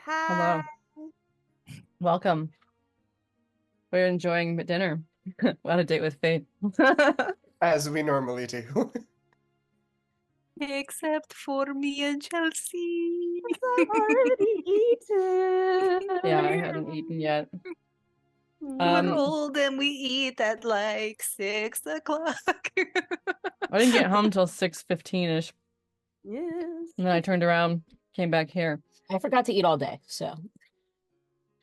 Hello. Welcome. We're enjoying dinner. On a date with Fate. As we normally do. Except for me and Chelsea. I've already eaten. Yeah, I hadn't eaten yet. We're old and we eat at like 6 o'clock. I didn't get home till 6:15-ish. Yes. And then I turned around, came back here. I forgot to eat all day, so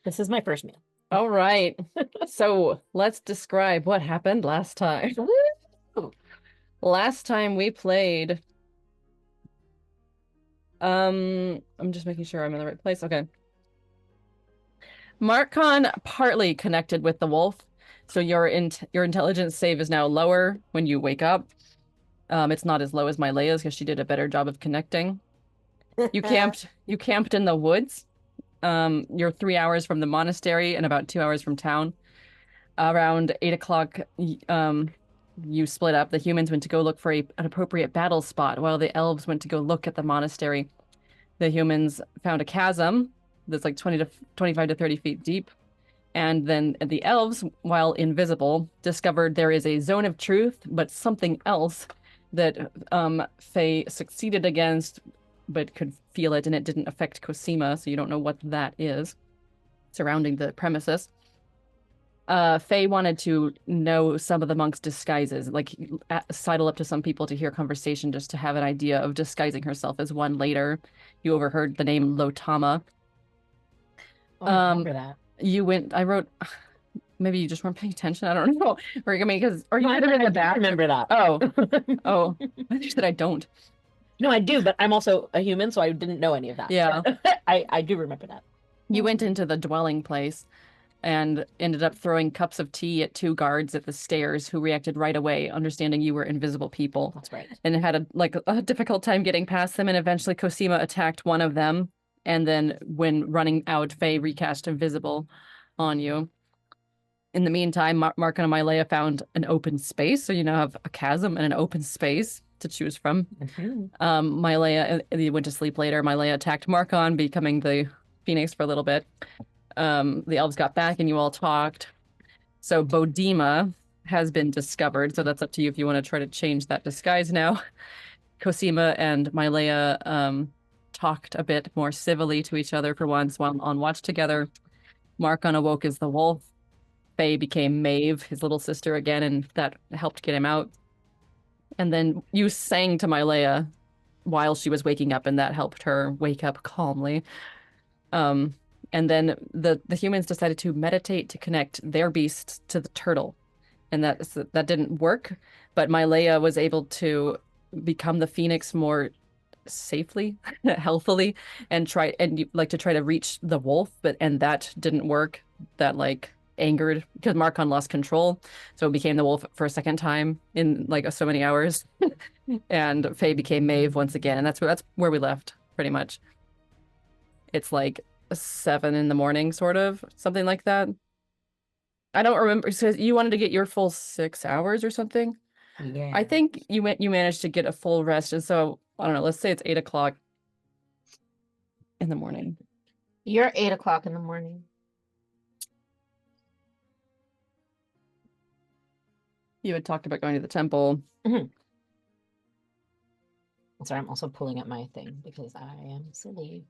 this is my first meal. All right. So let's describe what happened last time. Last time we played. I'm just making sure I'm in the right place. Okay. Marcon partly connected with the wolf, so your intelligence save is now lower when you wake up. It's not as low as my Leia's because she did a better job of connecting. You camped in the woods. You're 3 hours from the monastery and about 2 hours from town. Around 8 o'clock, you split up. The humans went to go look for an appropriate battle spot, while the elves went to go look at the monastery. The humans found a chasm that's like 25 to 30 feet deep. And then the elves, while invisible, discovered there is a zone of truth, but something else that Faye succeeded against, but could feel it, and it didn't affect Kosima, so you don't know what that is surrounding the premises. Faye wanted to know some of the monks' disguises, like sidle up to some people to hear conversation just to have an idea of disguising herself as one later. You overheard the name Lotama. Oh, I remember that. You went, I wrote, maybe you just weren't paying attention. I don't know. Or you could have in the back. Remember that. Oh, oh, I think that I don't. No, I do, but I'm also a human, so I didn't know any of that. Yeah. So I do remember that. You went into the dwelling place and ended up throwing cups of tea at 2 guards at the stairs who reacted right away, understanding you were invisible people. That's right. And had a difficult time getting past them, and eventually Kosima attacked one of them, and then when running out, Faye recast invisible on you. In the meantime, Marcon and Leia found an open space, so you now have a chasm and an open space to choose from. Leia went to sleep later. Leia attacked Marcon, becoming the Phoenix for a little bit. The elves got back and you all talked. So Bodima has been discovered, so that's up to you if you want to try to change that disguise now. Kosima and Leia talked a bit more civilly to each other for once while on watch together. Marcon awoke as the wolf. Faye became Maeve, his little sister again, and that helped get him out. And then you sang to Leia while she was waking up, and that helped her wake up calmly. And then the humans decided to meditate to connect their beast to the turtle. And that didn't work, but Leia was able to become the Phoenix more safely, healthily, and try to reach the wolf, and that didn't work. That angered because Marcon lost control, so it became the wolf for a second time in so many hours. And Faye became Maeve once again, and that's where we left pretty much. It's 7 in the morning, sort of something like that. I don't remember. So you wanted to get your full 6 hours or something. Yeah. I think you managed to get a full rest, and so I don't know. Let's say it's 8 o'clock in the morning. You're 8 o'clock in the morning. You had talked about going to the temple. Mm-hmm. Sorry, I'm also pulling up my thing because I am silly.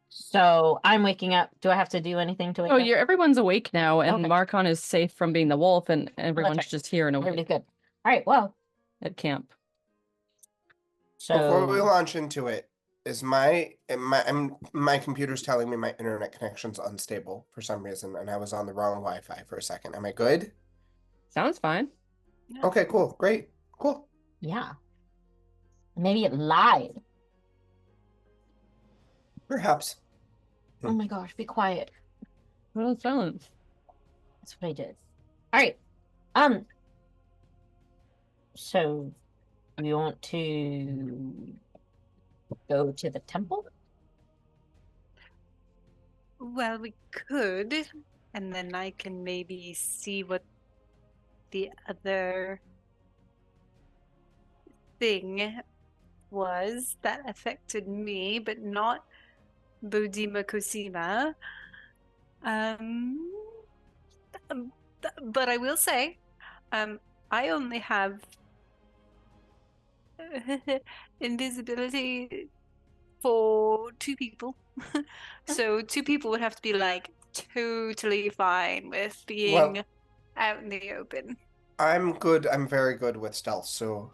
So I'm waking up. Do I have to do anything to wake up? Everyone's awake now, and Okay. Marcon is safe from being the wolf, and everyone's right. just here and awake Everybody's good. All right, well. At camp. So Before we launch into it, is my computer's telling me my internet connection's unstable for some reason, and I was on the wrong Wi-Fi for a second. Am I good? Sounds fine. Okay, cool. Great. Cool. yeah. Maybe it lied. Perhaps. Oh my gosh, be quiet. Well, silence. That's what I did. All right. So we want to go to the temple? Well, we could, and then I can maybe see what the other thing was that affected me, but not Bodima Kosima. But I will say, I only have invisibility for 2 people. So 2 people would have to be like totally fine with being Well, out in the open. I'm good. I'm very good with stealth, so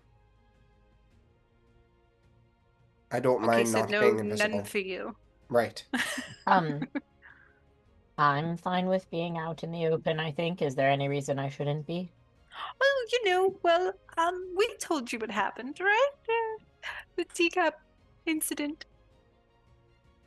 I don't Okay, mind so not no, being none invisible. for you. Right. I'm fine with being out in the open, I think. Is there any reason I shouldn't be? Well, we told you what happened, right? The teacup incident.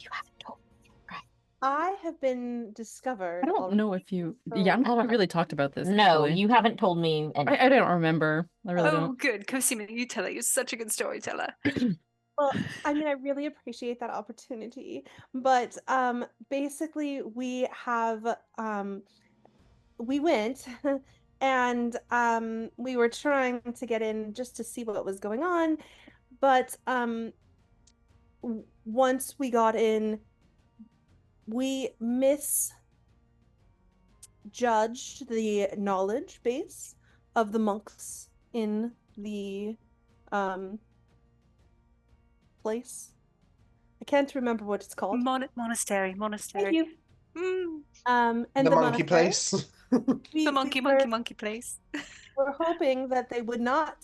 You haven't told me, right? I have been discovered. I don't already, know if you. so- Yeah, I don't I think don't we really talked about this. No, actually. you haven't told me anything. I don't remember. I really Oh, don't. good. Kosima, you tell it. You're such a good storyteller. Well, I mean, I really appreciate that opportunity, but basically we went and we were trying to get in just to see what was going on, but once we got in, we misjudged the knowledge base of the monks in the place. I can't remember what it's called. Monastery. Thank you. And The the monkey monastery. place. We The monkey place. were hoping that they would not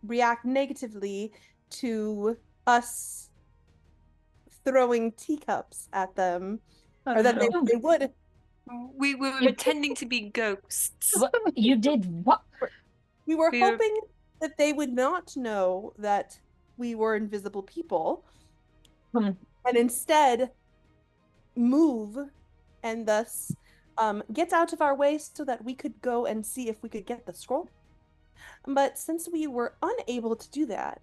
react negatively to us throwing teacups at them, or that no. they would. We were You- pretending to be ghosts. What? You did what? We were We were- hoping that they would not know that we were invisible people, Hmm. and instead move and thus get out of our way so that we could go and see if we could get the scroll. But since we were unable to do that,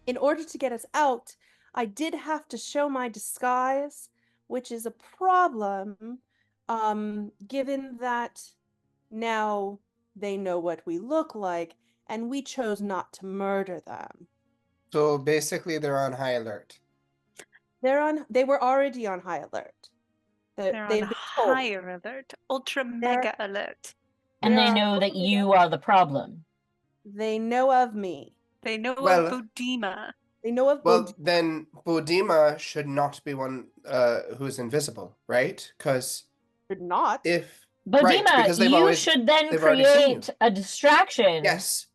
in order to get us out, I did have to show my disguise, which is a problem, given that now they know what we look like, and we chose not to murder them. So basically, they're on high alert. They were already on high alert. They're They've on been told. higher alert, ultra mega alert. And they They're know that on- you are the problem. They know of me. They know Well- of Bodima. They know of Well, Bod- then Bodima should not be one who's invisible, right? Because should not. if Bodima, because they've you always should then they've already seen you. create a distraction. Yes,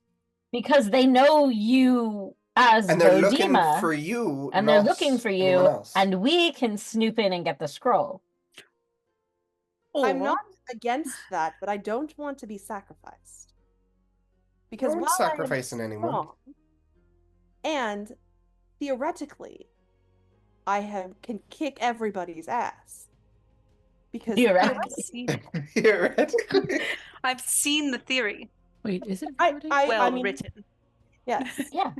Because they know you as and they're looking Bodima, for you, and they're not looking for anyone you, else. and we can snoop in and get the scroll. I'm Or- not against that, but I don't want to be sacrificed. Because No one's while I am sacrificing anyone. strong, and theoretically, can kick everybody's ass. Because Theoretically. Theoretically. I've seen the theory. Wait, is it I recording? Well mean, written. yes. Yeah.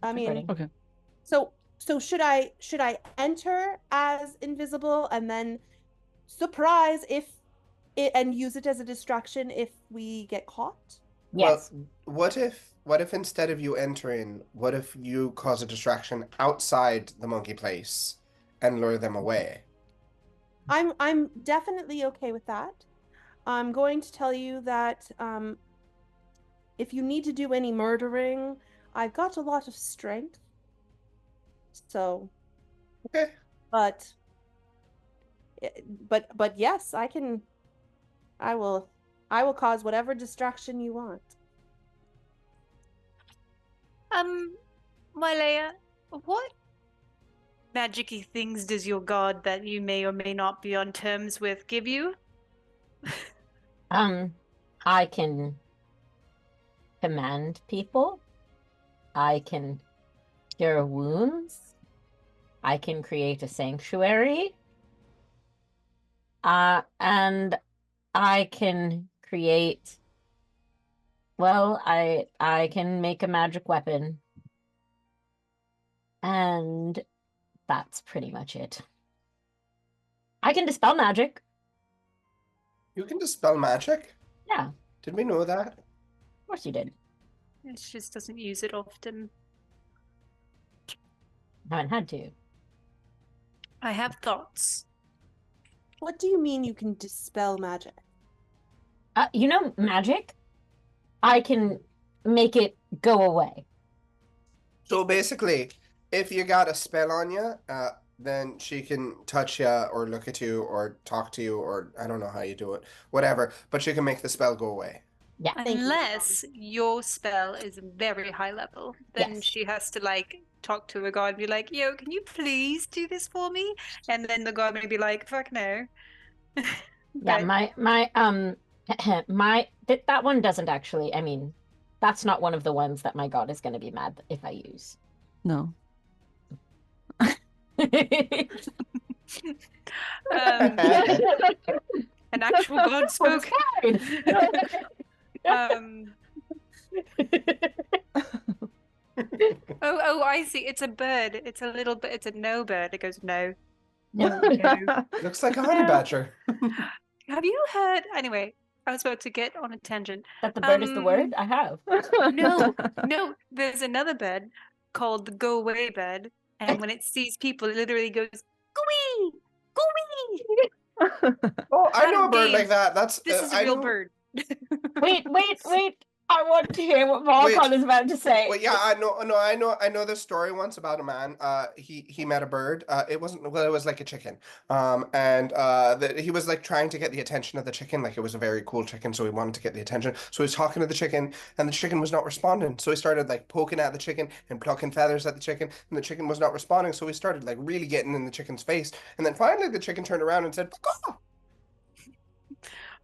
I mean, recording. Okay. so should I enter as invisible and then surprise if it and use it as a distraction if we get caught? Yes. Well, what if instead of you entering, what if you cause a distraction outside the monkey place and lure them away? I'm definitely okay with that. I'm going to tell you that if you need to do any murdering, I've got a lot of strength. So, Okay. but yes, I will cause whatever distraction you want. Mylea, what magic-y things does your god that you may or may not be on terms with give you? I can command people. I can cure wounds. I can create a sanctuary. And I can create, well, I can make a magic weapon. And that's pretty much it. I can dispel magic. You can dispel magic? Yeah, of Did we know that? course you did. It just doesn't use it often. Haven't had to. I have thoughts. What do you mean you can dispel magic? You know, magic? I can make it go away. So basically, if you got a spell on you, then she can touch you or look at you or talk to you or I don't know how you do it, whatever. But she can make the spell go away. Yeah. Thank you, Unless your spell is very high level, then Yes. she has to like talk to a god and be like, "Yo, can you please do this for me?" And then the god may be like, "Fuck no." Yeah, But that one doesn't actually, I mean, that's not one of the ones that my god is going to be mad if I use. No. an actual god spoke. Oh, I see. It's a bird. It's a little bit. It's a no bird. It goes no. No. Looks like a honey badger. Have you heard? Anyway, I was about to get on a tangent. That the bird is the word? I have. No. There's another bird called the go away bird, and when it sees people, it literally goes gooey, gooey. Oh, I know a bird Game. like that. That's This is a I real know- bird. Wait. I want to hear what Marcon is about to say. Well, yeah, I know this story once about a man. He met a bird. It was like a chicken. He was like trying to get the attention of the chicken. Like it was a very cool chicken, so he wanted to get the attention. So he was talking to the chicken, and the chicken was not responding. So he started like poking at the chicken and plucking feathers at the chicken, and the chicken was not responding. So he started like really getting in the chicken's face, and then finally the chicken turned around and said, "Fuck off."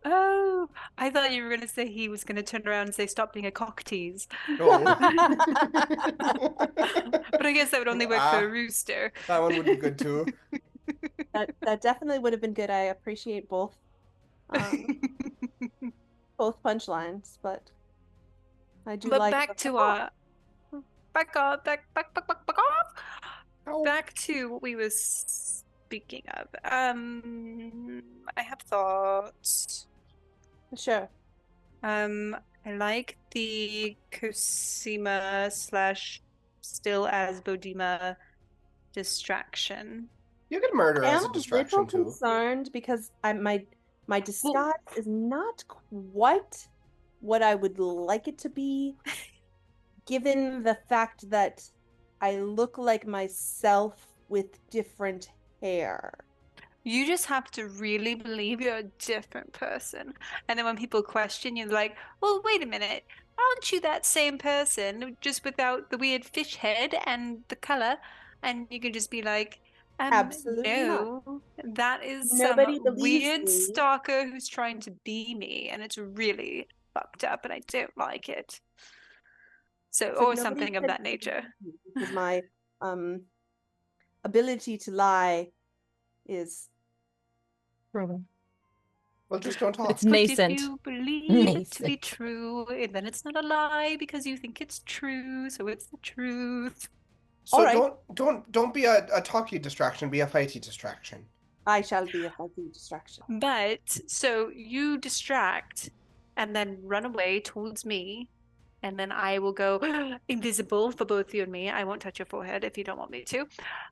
Oh, I thought you were going to say he was going to turn around and say, "Stop being a cocktease." No. But I guess that would only work for a rooster. That one would be good too. That definitely would have been good. I appreciate both both punchlines, but I do But like back to back off. Back to what we were speaking of. I have thoughts. Sure. I like the Kosima / still as Bodima distraction. You could murder I as am a a little distraction too. concerned because my disguise is not quite what I would like it to be, given the fact that I look like myself with different hair. You just have to really believe you're a different person. And then when people question you, like, well, wait a minute, aren't you that same person, just without the weird fish head and the color? And you can just be like, Absolutely no, that is Nobody some believes weird me. stalker who's trying to be me, and it's really fucked up, and I don't like it. So, So or nobody something of can that nature. believe me because my ability to lie is Proven. Well, just don't talk. It's But nascent. if you believe it to be Nascent. true, then it's not a lie because you think it's true, so it's the truth. So Alright. don't be a talky distraction, be a fighty distraction. I shall be a healthy distraction. But so you distract and then run away towards me, and then I will go invisible for both you and me. I won't touch your forehead if you don't want me to.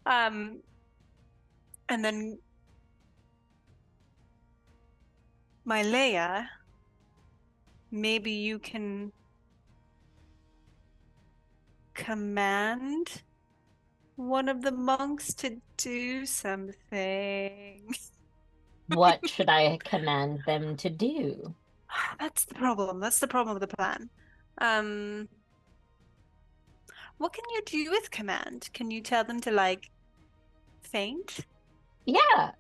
And then my Leia, maybe you can command one of the monks to do something. What should I command them to do? That's the problem. That's the problem with the plan. What can you do with command? Can you tell them to like faint? Yeah,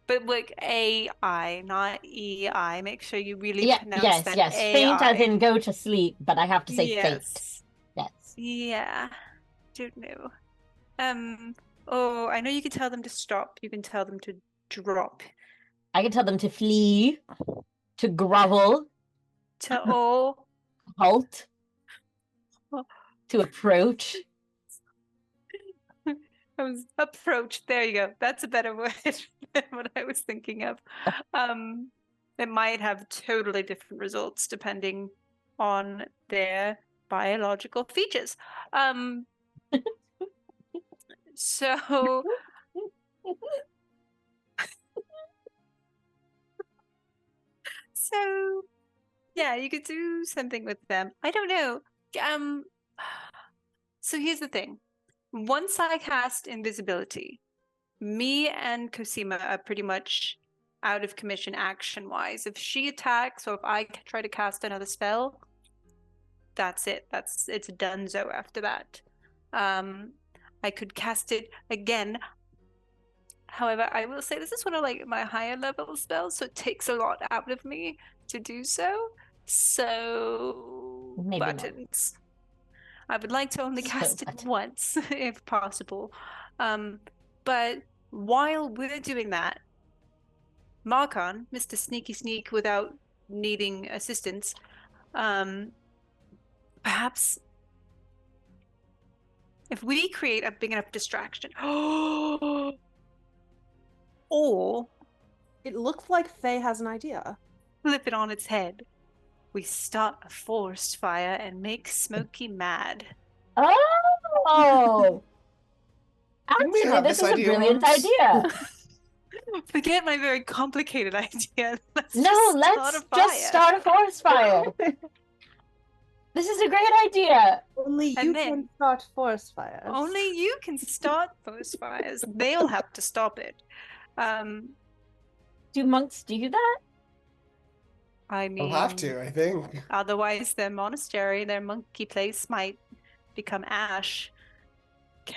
But like AI, not EI. Make sure you really yeah, pronounce yes, that yes. AI. Faint as in go to sleep, but I have to say faint. Yes. Yes. Yeah. Don't know. Oh, I know you can tell them to stop. You can tell them to drop. I can tell them to flee, to grovel, To all. halt, to approach. I was approach. There you go. That's a better word than what I was thinking of. It might have totally different results depending on their biological features. So yeah, you could do something with them. I don't know. So here's the thing. Once I cast invisibility, me and Kosima are pretty much out of commission action-wise. If she attacks or if I try to cast another spell, that's it. It's donezo after that. I could cast it again. However, I will say this is one of like my higher level spells, so it takes a lot out of me to do so. So Maybe not. buttons. I would like to only So cast it buttons. once, if possible. But while we're doing that, Marcon, Mr. Sneaky Sneak without needing assistance, perhaps if we create a big enough distraction, or It looks like Faye has an idea. flip it on its head, we start a forest fire and make Smokey mad. Oh! Didn't we Actually, have this this is a idea brilliant once? idea. Forget my very complicated idea. Let's No, just let's start a just fire. start a forest fire. This is a great idea. Only And you then- can start forest fires. Only you can start forest fires. They'll have to stop it. Do monks do that? I mean, We'll have to, I think. otherwise their monastery, their monkey place might become ash.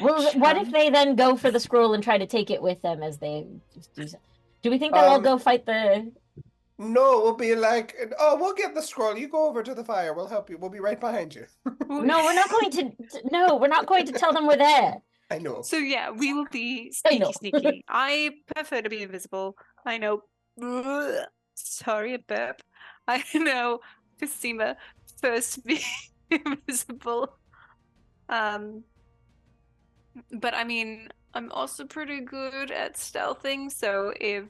Well, Catch what if 'em. they then go for the scroll and try to take it with them as they just do so? Do we think they'll all go fight the... No, we'll be like, oh, we'll get the scroll. You go over to the fire. We'll help you. We'll be right behind you. No, we're not going to... No, we're not going to tell them we're there. I know. So yeah, we will be I know. sneaky. I prefer to be invisible. I know. Sorry, a burp. I know Kosima first to be invisible. But I mean, I'm also pretty good at stealthing. So if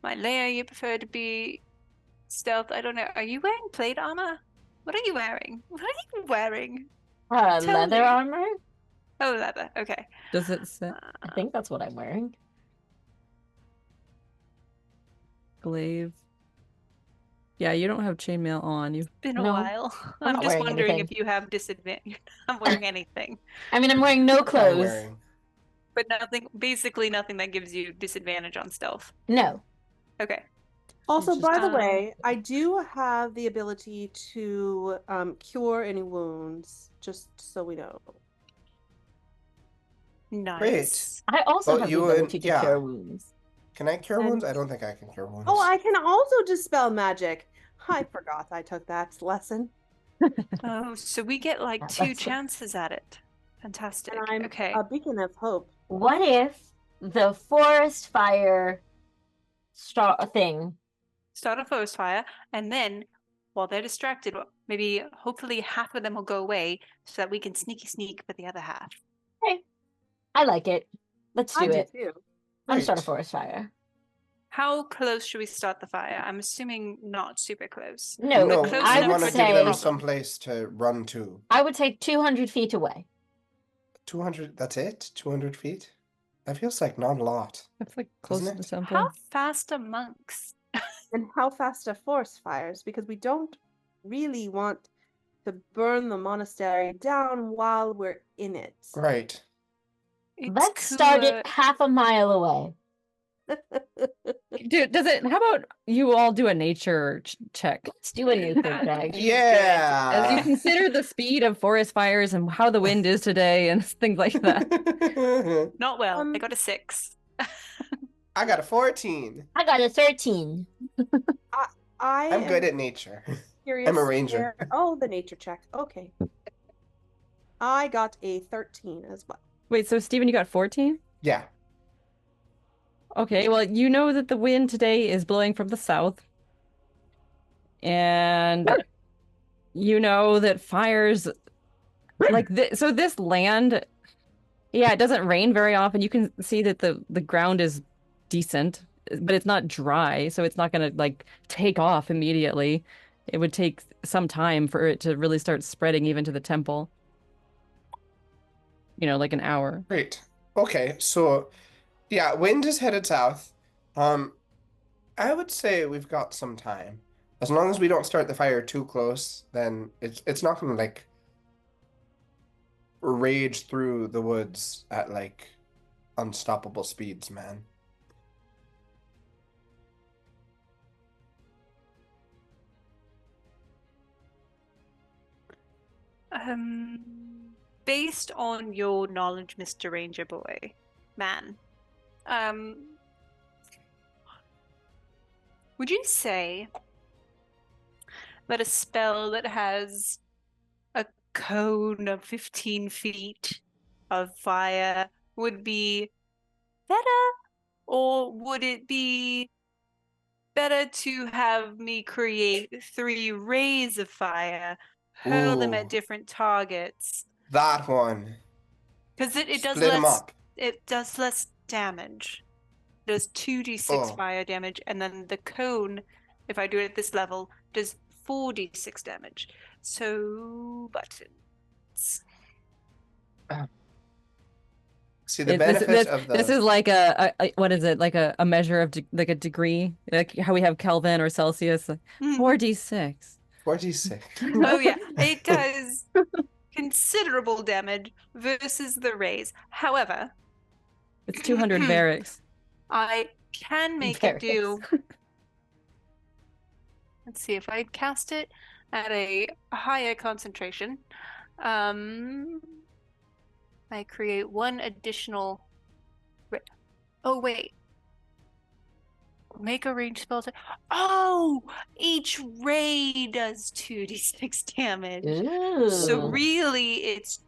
my Leia, you prefer to be stealth, I don't know. Are you wearing plate armor? What are you wearing? What are you wearing? Tell Leather me. armor? Oh, leather. Okay. Does it say I think that's what I'm wearing. glaive? Yeah, you don't have chainmail on. You Been a No, while. I'm I'm not just wearing wondering anything. if you have disadvantage. I'm wearing anything, I mean, I'm wearing no I'm clothes. wearing. but nothing. Basically, nothing that gives you disadvantage on stealth. No. Okay. Also, just- by the Um, way, I do have the ability to cure any wounds, just so we know. Nice. I also Well, have the you and- ability to yeah. cure wounds. Can I cure wounds? I And- don't think I can cure wounds. Oh, I can also dispel magic. I forgot I took that lesson. Oh, so we get like That's 2 what- chances at it. Fantastic. And I'm Okay. a beacon of hope. What if the forest fire thing... Start a forest fire, and then while they're distracted, maybe hopefully half of them will go away, so that we can sneak for the other half. I like it. Let's do I do it. too. I'm start a Right. forest fire. How close should we start the fire? I'm assuming not super close. No, No, close I we enough would want to for give say... them problem. some place to run to. I would say 200 feet away. 200, that's it? 200 feet? That feels like not a lot. That's like close Isn't to the it? temple. How fast are monks? And how fast are forest fires? Because we don't really want to burn the monastery down while we're in it. Right. It's Let's start cooler- it half a mile away. Dude, how about you all do a nature check? Let's do a new thing, Greg. He's Yeah. As you consider the speed of forest fires and how the wind is today and things like that. Not well. I Um, got a 6. I got a 14. I got a 13. I'm good at nature. Curious I'm a ranger. Oh, the nature check. Okay. I got a 13 as well. Wait, so Steven, you got 14? Yeah. Okay, well, you know that the wind today is blowing from the south. And you know that fires like this, so this land, yeah, it doesn't rain very often. You can see that the ground is decent. but it's not dry, so it's not gonna like take off immediately. It would take some time for it to really start spreading even to the temple. Like an hour. Great. Okay, so yeah, wind is headed south. Um, I would say we've got some time. As long as we don't start the fire too close, then it's not gonna like rage through the woods at like unstoppable speeds, man. Based on your knowledge, Mr. Ranger Boy, man, would you say that a spell that has a cone of 15 feet of fire would be better, or would it be better to have me create 3 rays of fire, hurl them at Ooh. different targets? That one. Because it does Split 'em less. up. It does less damage. It does 2d6 Oh. fire damage, and then the cone, if I do it at this level, does 4d6 damage. So buttons. See, the This benefit of this the is like what is it? Like a measure of like a degree, like how we have Kelvin or Celsius. 4d6. 46. Oh yeah, it does considerable damage versus the rays. However, It's 200 barracks. I can make it do. Let's see, if I cast it at a higher concentration, I create 1 additional. Oh wait, make a ranged spell. Oh, each ray does 2d6 damage. So Ooh. really, it's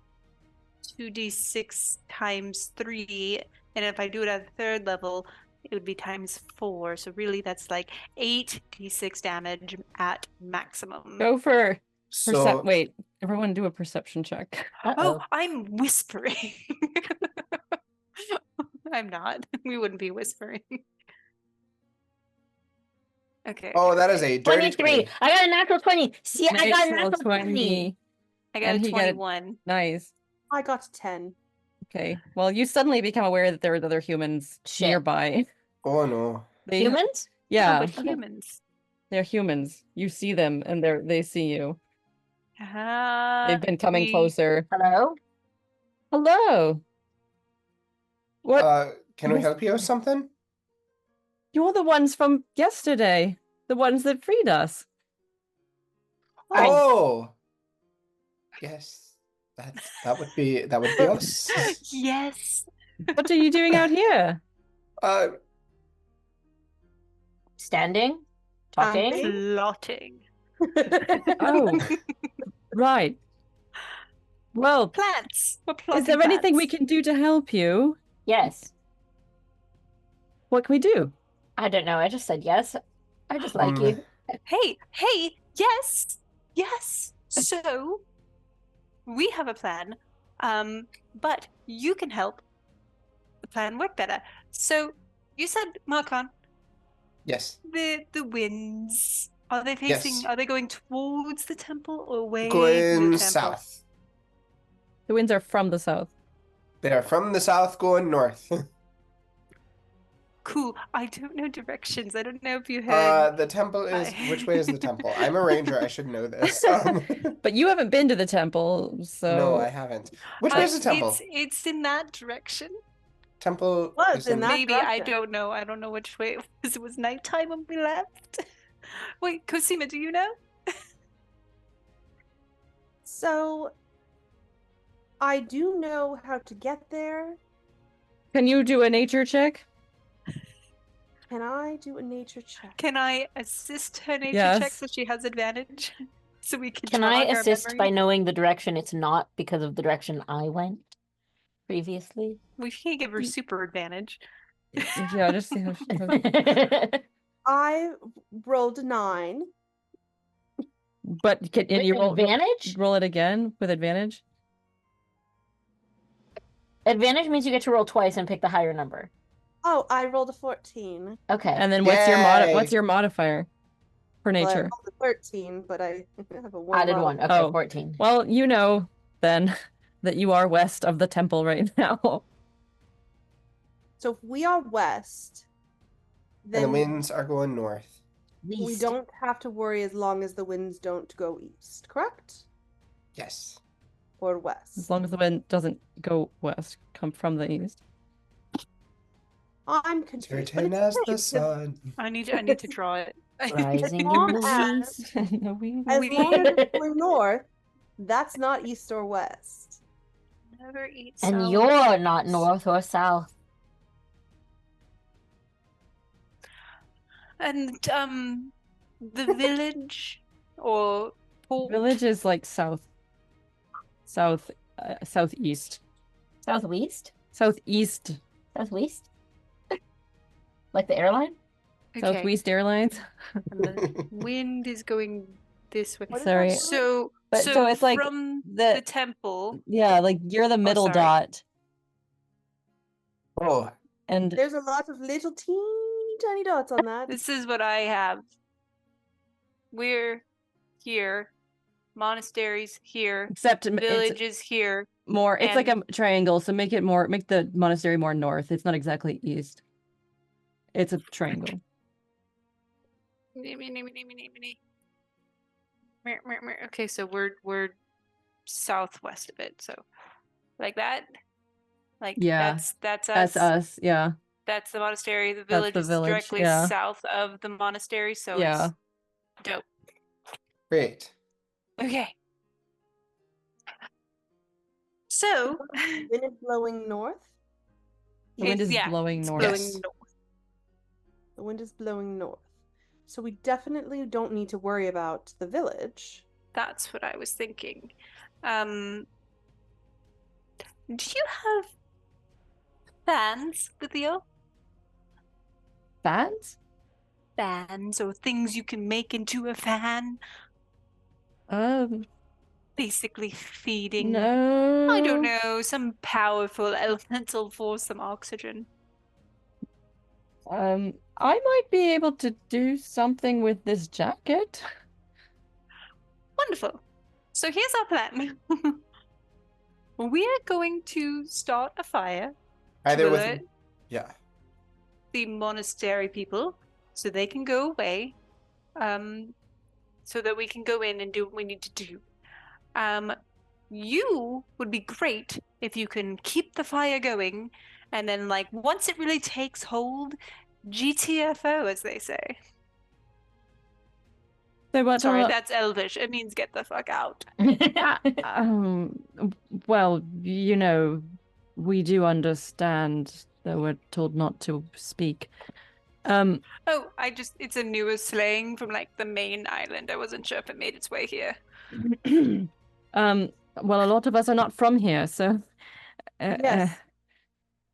2d6 times 3, and if I do it at the 3rd level, it would be times 4. So really, that's like 8d6 damage at maximum. Go for So wait, everyone do a perception check. Oh, I'm whispering. I'm not. We wouldn't be whispering. Okay. oh, that is a dirty 23. 20. I got a natural 20. See, I got a Natural natural 20. I got and a he got a- 21. Nice. I got 10. Okay. Well, you suddenly become aware that there are other humans Shit. nearby. Oh no. They, Humans? yeah, No, but humans. they're humans. You see them, and they see you. They've been coming We- closer. Hello? Hello. What? Can we help you with something? You're the ones from yesterday. The ones that freed us. Oh. Yes. That would be us. Yes. What are you doing out here? Standing? Talking? Plotting. Oh, right. Well, Plants. We're is plotting there anything we plants. can do to help you? Yes. What can we do? I don't know. I just said yes. I just like you. Hey, yes, yes. So we have a plan, but you can help the plan work better. So you said, Marcon, Yes. the winds, are they facing? Yes. Are they going towards the temple or away from Going the temple? south. The winds are from the south. They are from the south going north. Cool. I don't know directions. I don't know if you heard. The temple is which way is the temple? I'm a ranger, I should know this. But you haven't been to the temple, so No, I haven't. Which way is the temple? It's in that direction. Temple Was is in that Maybe I direction. don't know. I don't know which way it was. It was nighttime when we left. Wait, Kosima, do you know? So, I do know how to get there. can you do a nature check? Can I do a nature check? Can I assist her nature check Yes. so she has advantage? So we can Can I jog our assist by memory? knowing the direction it's not because of the direction I went previously? We can't give her super advantage. Yeah, just see how she does. I rolled a 9. But can and With you advantage? roll it again with advantage? Advantage means you get to roll twice and pick the higher number. Oh, I rolled a 14. Okay. And then Yay. what's your modifier for Well, I nature? rolled a 13, but I have a 1 Added one. modifier. Okay, Oh. 14. Well, you know then that you are west of the temple right now. So if we are west, And the then winds are going north. we Least. don't have to worry as long as the winds don't go east, correct? Yes. Or As west. long as the wind doesn't go west, come from the east. I'm confused, but Certain it's as okay the because sun. I need to draw it. Rising long in the as- east. No, we- as We- long as it's going north, that's not east or west. Never eat And sour you're not grapes. north or south. And the village or port. Village is like southeast. Southwest? Southeast. Southwest? Like the airline? Okay. Southwest Airlines. And the wind is going this way. What is Sorry. that? So But so it's like from the the temple. yeah, like you're the middle sorry. dot. Oh, And There's a lot of little teeny tiny dots on that. This is what I have. We're here. Monasteries here. except it's Villages here. more it's like a and- triangle, so make the monastery more north. It's not exactly east. It's a triangle. Okay, so we're southwest of it, so like that. Like Yeah, that's us. That's us, yeah. That's the monastery. The That's village the is village, directly yeah. south of the monastery, so Yeah. it's dope. great. Okay. So Wind is blowing north. The wind is yeah, blowing it's north. blowing Yes. north. The wind is blowing north. So we definitely don't need to worry about the village. That's what I was thinking. Do you have fans with you? Fans? Fans or things you can make into a fan? Basically feeding, No. I don't know, some powerful elemental for some oxygen. I might be able to do something with this jacket. Wonderful. So here's our plan. We are going to start a fire Either to with alert yeah. the monastery people so they can go away, so that we can go in and do what we need to do. You would be great if you can keep the fire going, and then like once it really takes hold, GTFO, as they say. So what Sorry, that's Elvish. It means get the fuck out. well, you know, we do understand that we're told not to speak. Oh, it's a newer slang from like the main island. I wasn't sure if it made its way here. Well, a lot of us are not from here, so Yes.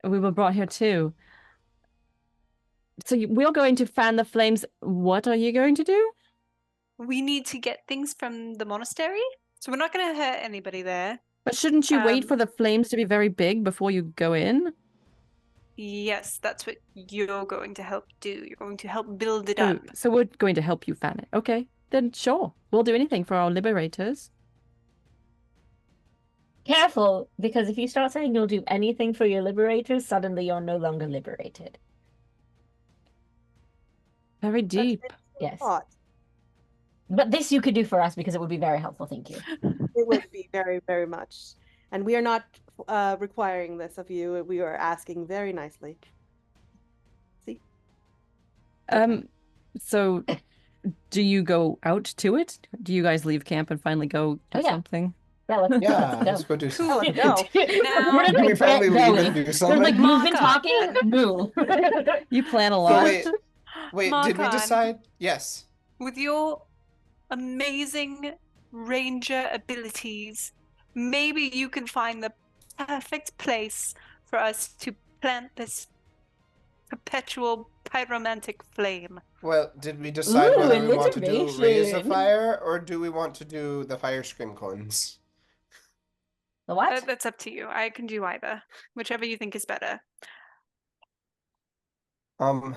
we were brought here too. So we're going to fan the flames. What are you going to do? We need to get things from the monastery, so we're not going to hurt anybody there. But shouldn't you wait Um, for the flames to be very big before you go in? Yes, that's what you're going to help do. You're going to help build it Oh, up. so we're going to help you fan it. Okay, then sure. We'll do anything for our liberators. Careful, because if you start saying you'll do anything for your liberators, suddenly you're no longer liberated. Very That's deep. an Yes. thought. But this you could do for us because it would be very helpful. Thank you. It would be very, very much. And we are not requiring this of you. We are asking very nicely. See? So do you go out to it? Do you guys leave camp and finally go do Oh, yeah. something? Yeah, let's Yeah, let's go. go do Cool. something. Let's go. Now- We're Can we finally leave and do They're something? like, you've been Mark talking? Move. You plan a So lot. wait, did we Marcon. decide? Yes. With your amazing ranger abilities, maybe you can find the perfect place for us to plant this perpetual pyromantic flame. Well, did we decide Ooh, whether we want to do raise a alliteration. fire or do we want to do the fire scream cones? The what? That's up to you. I can do either, whichever you think is better. Um,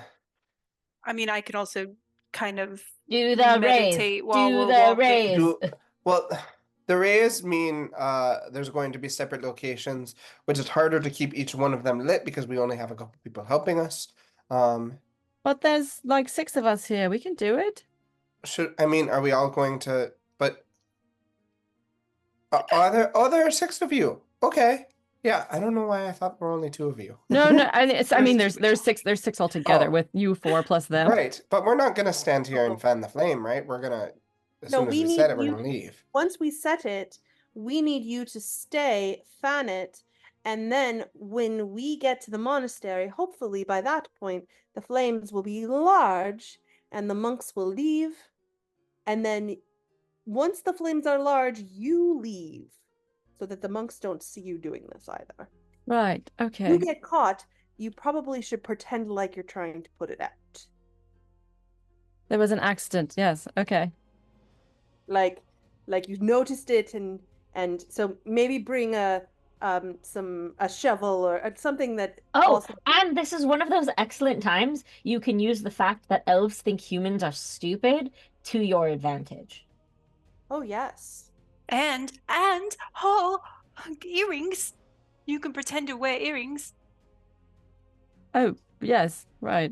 I mean, I can also kind of Do the raise. meditate while Do we're the walking. raise. well, the rays mean there's going to be separate locations, which is harder to keep each one of them lit because we only have a couple people helping us. But there's like 6 of us here. We can do it. Are we all going to? But there are 6 of you. Okay. Yeah, I don't know why I thought there were only 2 of you. No, no. I mean, There's there's 6 altogether Oh. with you 4 plus them. Right, but we're not gonna stand here and fan the flame, right? We're gonna, as No, soon as we we set need it, we're you- gonna leave. Once we set it, we need you to stay, fan it, and then when we get to the monastery, hopefully by that point, the flames will be large and the monks will leave. And then once the flames are large, you leave so that the monks don't see you doing this either. Right. If Okay. you get caught, you probably should pretend like you're trying to put it out. There was an accident. Yes. Okay. Like you noticed it, and so maybe bring a shovel or something that Oh, also and this is one of those excellent times you can use the fact that elves think humans are stupid to your advantage. Oh yes. And earrings. You can pretend to wear earrings. Oh, yes. Right.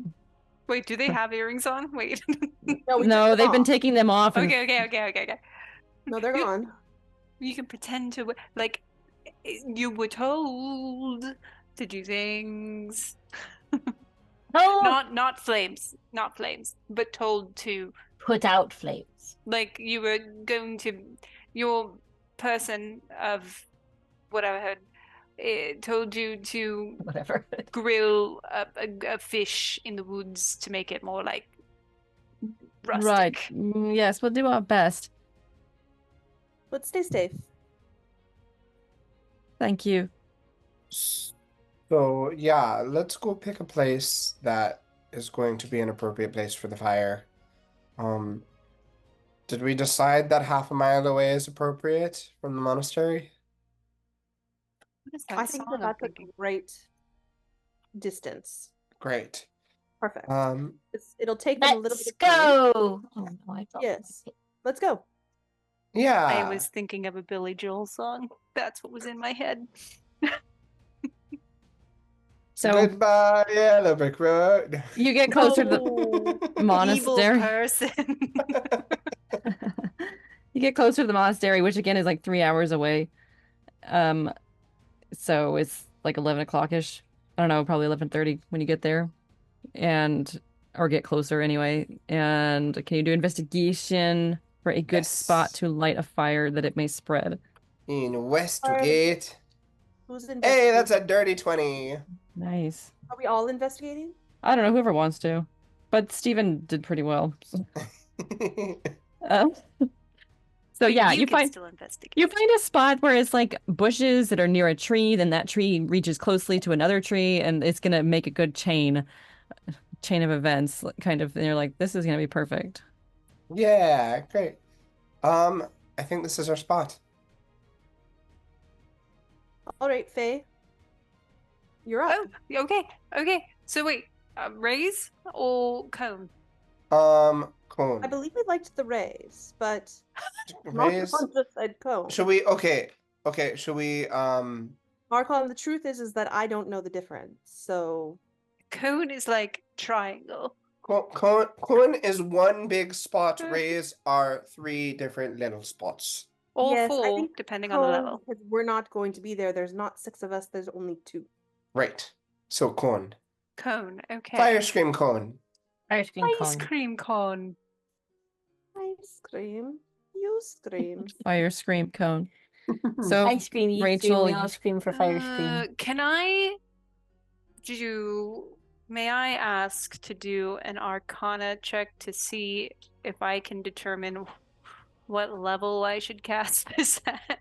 Wait, do they have earrings on? Wait. No, we No, took them they've been off. taking them off. And Okay. No, they're gone. You can pretend to wear, like, you were told to do things. Oh, Not flames, but told to, put out flames. like, you were going to, your person of what I heard, told you to Whatever. grill a fish in the woods to make it more like rustic. Right. Yes, we'll do our best. But stay safe. Thank you. So yeah, let's go pick a place that is going to be an appropriate place for the fire. Did we decide that half a mile away is appropriate from the monastery? What is that I think song that I'm that's a thinking? great distance. Great. Perfect. Um, It'll take them a little Let's bit of time. go. Oh no, I felt Yes. Let's go. yeah. I was thinking of a Billy Joel song. That's what was in my head. So Goodbye, Yellow Brick Road. you get closer to the Oh, Evil monastery. person. You get closer to the monastery, which again is like 3 hours away. So it's like 11 o'clock-ish. I don't know, probably 11:30 when you get there. Or get closer anyway. And can you do investigation for a good spot Yes. to light a fire that it may spread? In Westgate. Who's Hey, investigating? that's a dirty 20. Nice. Are we all investigating? I don't know, whoever wants to. But Steven did pretty well. Um, so yeah, you you can find still investigate. you find a spot where it's like bushes that are near a tree, then that tree reaches closely to another tree, and it's gonna make a good chain of events, kind of. And you're like, this is gonna be perfect. Yeah, great. I think this is our spot. All right, Faye. You're up. Oh, okay. So wait, raise or cone? Cone. I believe we liked the rays, but Raise. Marcon just said cone. Should we? Okay. Should we? Marcon, the truth is that I don't know the difference. So Cone is like triangle. Cone is one big spot. Rays are 3 different little spots. Or yes, I 4, think depending on the cone, level. because we're not going to be there. There's not 6 of us. There's only 2. Right. So cone. Cone, okay. Fire scream cone. Ice cream Ice cone. cream cone. I scream. You scream. Fire scream cone. So Ice cream, you Rachel, scream, we all scream for fire scream. Can I may I ask to do an Arcana check to see if I can determine what level I should cast this at?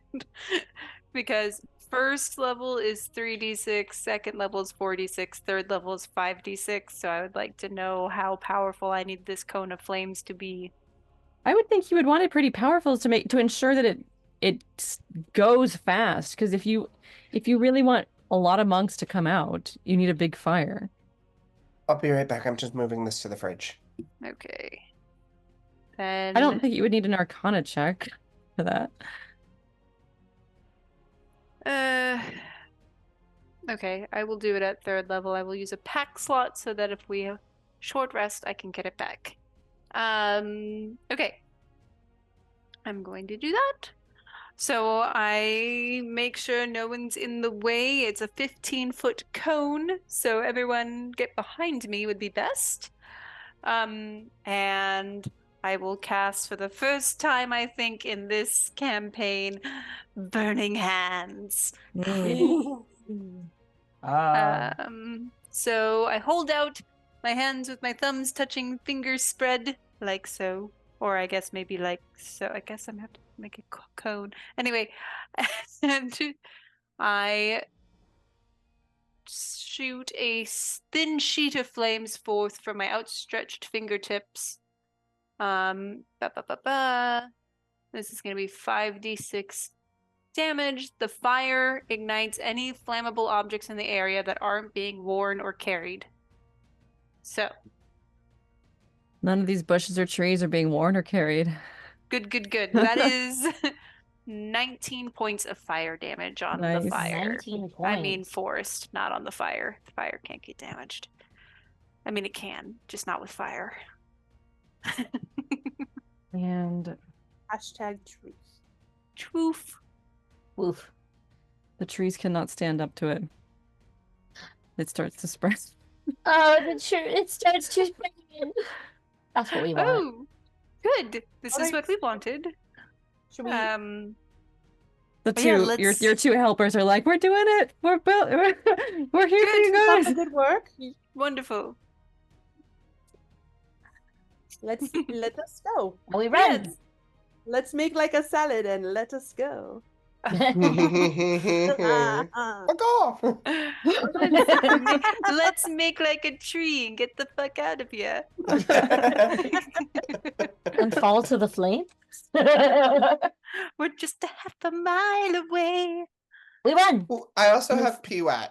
Because first level is 3d6, second level is 4d6, third level is 5d6, so I would like to know how powerful I need this cone of flames to be. I would think you would want it pretty powerful to ensure that it goes fast. Because if you really want a lot of monks to come out, you need a big fire. I'll be right back. I'm just moving this to the fridge. Okay. I Then don't think you would need an Arcana check for that. Okay, I will do it at 3rd level. I will use a pack slot so that if we have short rest, I can get it back. Okay. I'm going to do that. So I make sure no one's in the way. It's a 15-foot cone, so everyone get behind me would be best. And I will cast for the first time, I think, in this campaign, Burning Hands. So I hold out my hands with my thumbs touching fingers spread, like so. Or I guess maybe like so. I guess I'm gonna have to make a cone. Anyway, and I shoot a thin sheet of flames forth from my outstretched fingertips. This is gonna be 5d6 damage. The fire ignites any flammable objects in the area that aren't being worn or carried. So. None of these bushes or trees are being worn or carried. Good. That is 19 points of fire damage on the Nice. fire. 19 points. I mean forest, not on the fire. The fire can't get damaged. I mean, it can, just not with fire. And Hashtag truth. Truth. Woof. the trees cannot stand up to it. It starts to spread. Oh, it starts to spread. That's what we want. Oh, good. This is Alright. what we wanted. Should we? The But yeah, two your let's- two helpers are like, we're doing it. We're built. We're here for Good. you Keep up the guys. good work. Wonderful. Let us go. And we run. Yes. Let's make like a salad and let us go. Fuck off! Let's make like a tree and get the fuck out of here. And fall to the flames. We're just a half a mile away. We run. Well, I also have PWAT.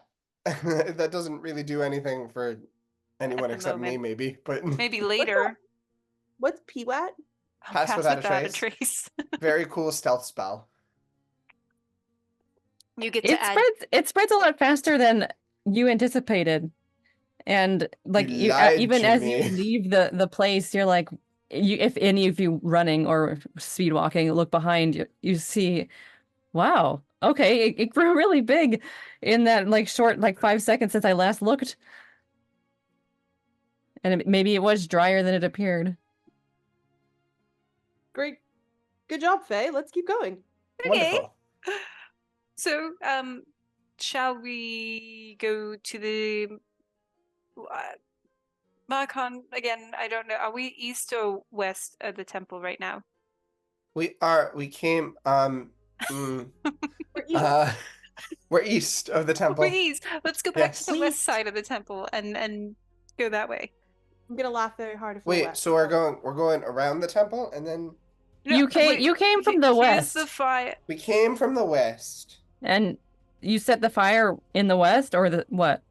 That doesn't really do anything for anyone the except me, moment. maybe. But Maybe later. What's PWAT? Pass without a trace. very cool stealth spell. You get to add. It spreads a lot faster than you anticipated. And like You you, lied even to as me. you leave the place, you're like, if any of you running or speed walking look behind you, you see, wow, okay, it grew really big in that like short 5 seconds since I last looked. And maybe it was drier than it appeared. Great. Good job, Faye. Let's keep going. Okay. Wonderful. So, shall we go to the Marcon again? I don't know. Are we east or west of the temple right now? We came We're eating. we're east of the temple. We're east. Let's go back Yes. to the west side of the temple and go that way. I'm gonna laugh very hard if we're Wait, west. so we're going around the temple and then You came from the Here's west. the fire. we came from the west. And you set the fire in the west or the what?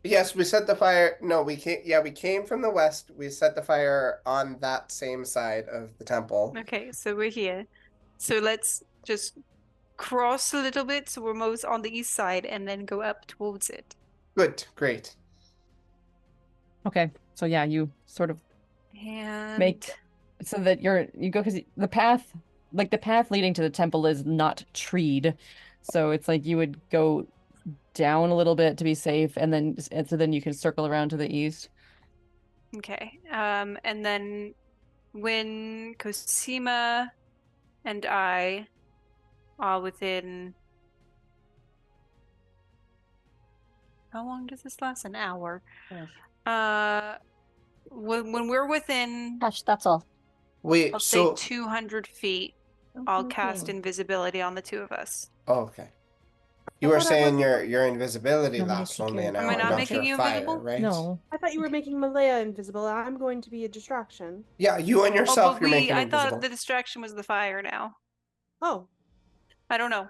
Yes, we set the fire. No, we came from the west. We set the fire on that same side of the temple. Okay, so we're here. So let's just cross a little bit so we're most on the east side and then go up towards it. Good, great. Okay, so yeah, you sort of And make so that you go because the path leading to the temple is not treed, so it's like you would go down a little bit to be safe, and so then you can circle around to the east. okay. And then when Kosima and I are within how long does this last? An hour. Yes. When we're within, Hush, that's all. Wait, I'll say so 200 feet, I'll cast invisibility on the two of us. oh, okay. You were thought I saying wasn't- your invisibility No, I'm lasts gonna only take an care hour, of it. Am I not making your you fire, invisible? right? No, I thought you were making Malaya invisible. I'm going to be a distraction. Yeah, you and Oh, yourself, but you're making I invisible. thought the distraction was the fire now. Oh, I don't know.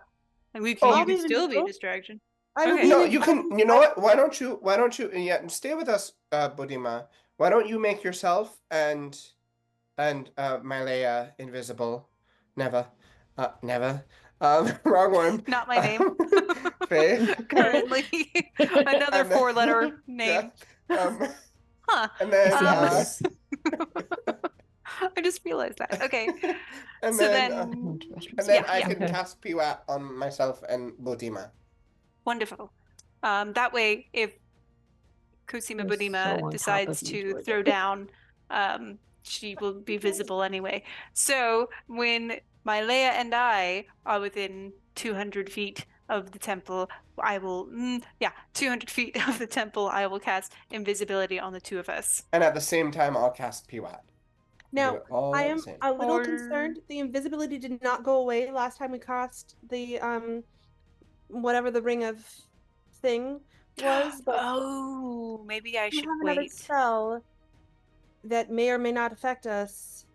And Oh. you I'll can be still be a invisible. distraction. I will Okay. be No, in- you can. You know what? Why don't you? Yeah, stay with us, Budima. Why don't you make yourself and Mylea invisible? Never, never. Wrong one. Not my name. Faye. Currently, another And then- four-letter Yeah. name. Um, Huh. and then It's numbers. I just realized that. Okay. and So then then, I yeah. can Okay. cast Piwat on myself and Budima. Wonderful. That way, if Kosima You're so Budima on top decides of you, to Jordan. throw down, she will be visible anyway. So when Mylea and I are within 200 feet of the temple, I will, 200 feet of the temple, I will cast invisibility on the two of us. And at the same time, I'll cast Piwat. Do Now, it all I at the am same. a little Or- concerned. The invisibility did not go away last time we cast the whatever the ring of thing was, but Oh, maybe I we should have another wait. spell that may or may not affect us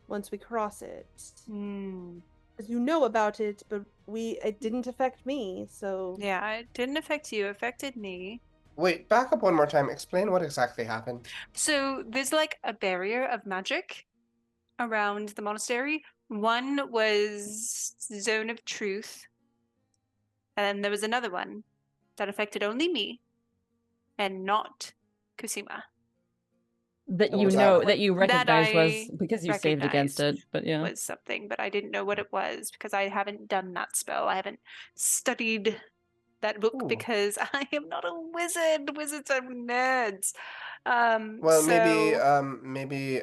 once we cross it. Hmm. Because you know about it, but it didn't affect me, so Yeah, it didn't affect you, it affected me. Wait, back up one more time. Explain what exactly happened. So there's like a barrier of magic around the monastery. One was Zone of Truth, and then there was another one that affected only me and not Kosima. That What you was know that? that you recognized was I because you saved against it, recognized but yeah. Was something, but I didn't know what it was because I haven't done that spell. I haven't studied that book Ooh. because I am not a wizard. Wizards are nerds. Well, So maybe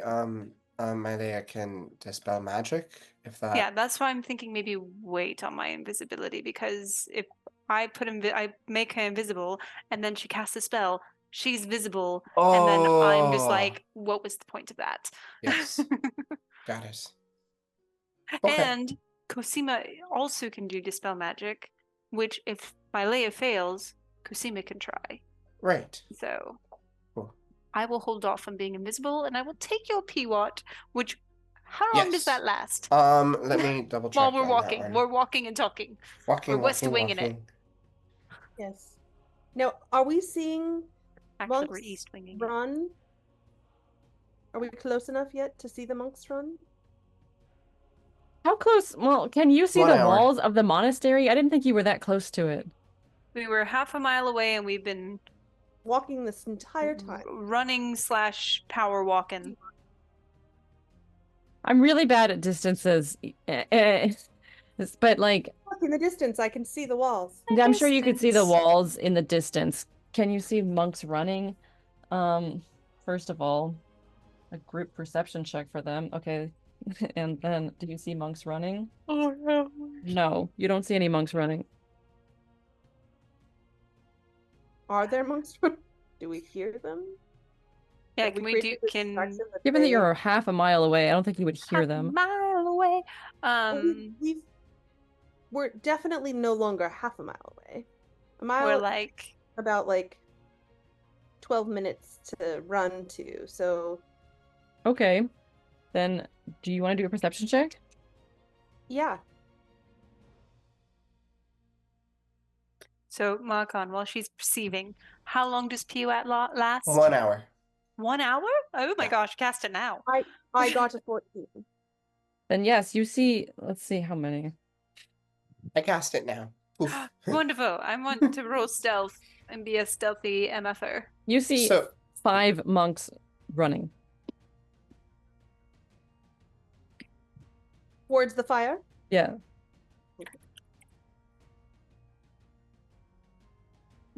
Mylea can dispel magic if that. yeah, that's why I'm thinking maybe wait on my invisibility because if I I make her invisible and then she casts a spell, she's visible, and then I'm just Oh, like, what was the point of that? yes, got it. Okay, And Kosima also can do dispel magic, which if Mylea fails, Kosima can try. right. So Cool. I will hold off on being invisible, and I will take your P-Watt, which how long does Yes. that last? Let me double check While we're on that walking. one. We're walking and talking. Walking, we're west walking, winging it. walking. yes. Now, are we seeing Actually, we're monks east winging it. run? Are we close enough yet to see the monks run? How close? Well, can you see 1 the hour. walls of the monastery? I didn't think you were that close to it. We were half a mile away, and we've been Walking this entire time. running/power walking. I'm really bad at distances. But like, Look, in the distance, I can see the walls. I'm sure you could see the Distance. walls in the distance. Can you see monks running? First of all, a group perception check for them. Okay. And then, do you see monks running? Oh no. No, you don't see any monks running. Are there monks running? Do we hear them? Yeah, Have can we do? created this Can distraction that Given that they- you're half a mile away, I don't think you would hear half a them. mile away. Well, we're definitely no longer half a mile away. A mile, We're like about like 12 minutes to run to. So Okay. Then, do you want to do a perception check? yeah, so. Marcon, while she's perceiving, how long does POAT last? 1 hour. 1 hour? Oh my Yeah. gosh, cast it now. I got a 14. Then yes, you see, let's see how many. I cast it now. Oof. Wonderful. I want to roll stealth and be a stealthy MFer. You see So 5 monks running. Towards the fire. Yeah.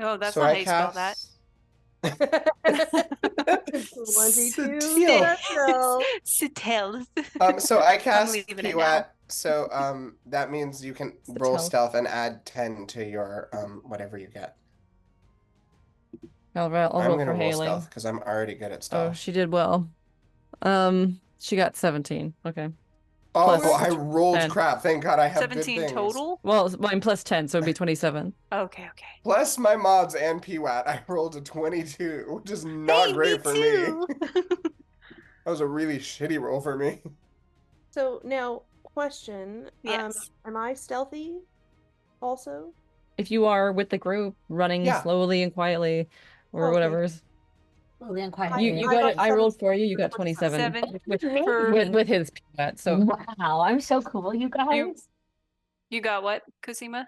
Oh, that's so not I how you spell that. cast 22. Steal. Stealth. So I cast leaving it Piwat. now. So that means you can It's the roll stealth. stealth and add 10 to your whatever you get. I'll I'm roll gonna for roll hailing. stealth because I'm already good at Oh, stealth. she did well. She got 17. Okay. Oh, plus I rolled 10. crap. Thank God I have good 17 things. total? Well, mine plus 10, so it'd be 27. Okay. Plus my mods and PWAT, I rolled a 22, which is not Hey, great for me. too. That was a really shitty roll for me. So now, question. Yes. Am I stealthy also? if you are with the group, running Yeah. slowly and quietly, or Okay. whatever's. Slowly and quietly. You I got got it. I rolled for you. You got 27. 27 with For with his peanut. So Wow, I'm so cool, you guys. you got what, Kosima?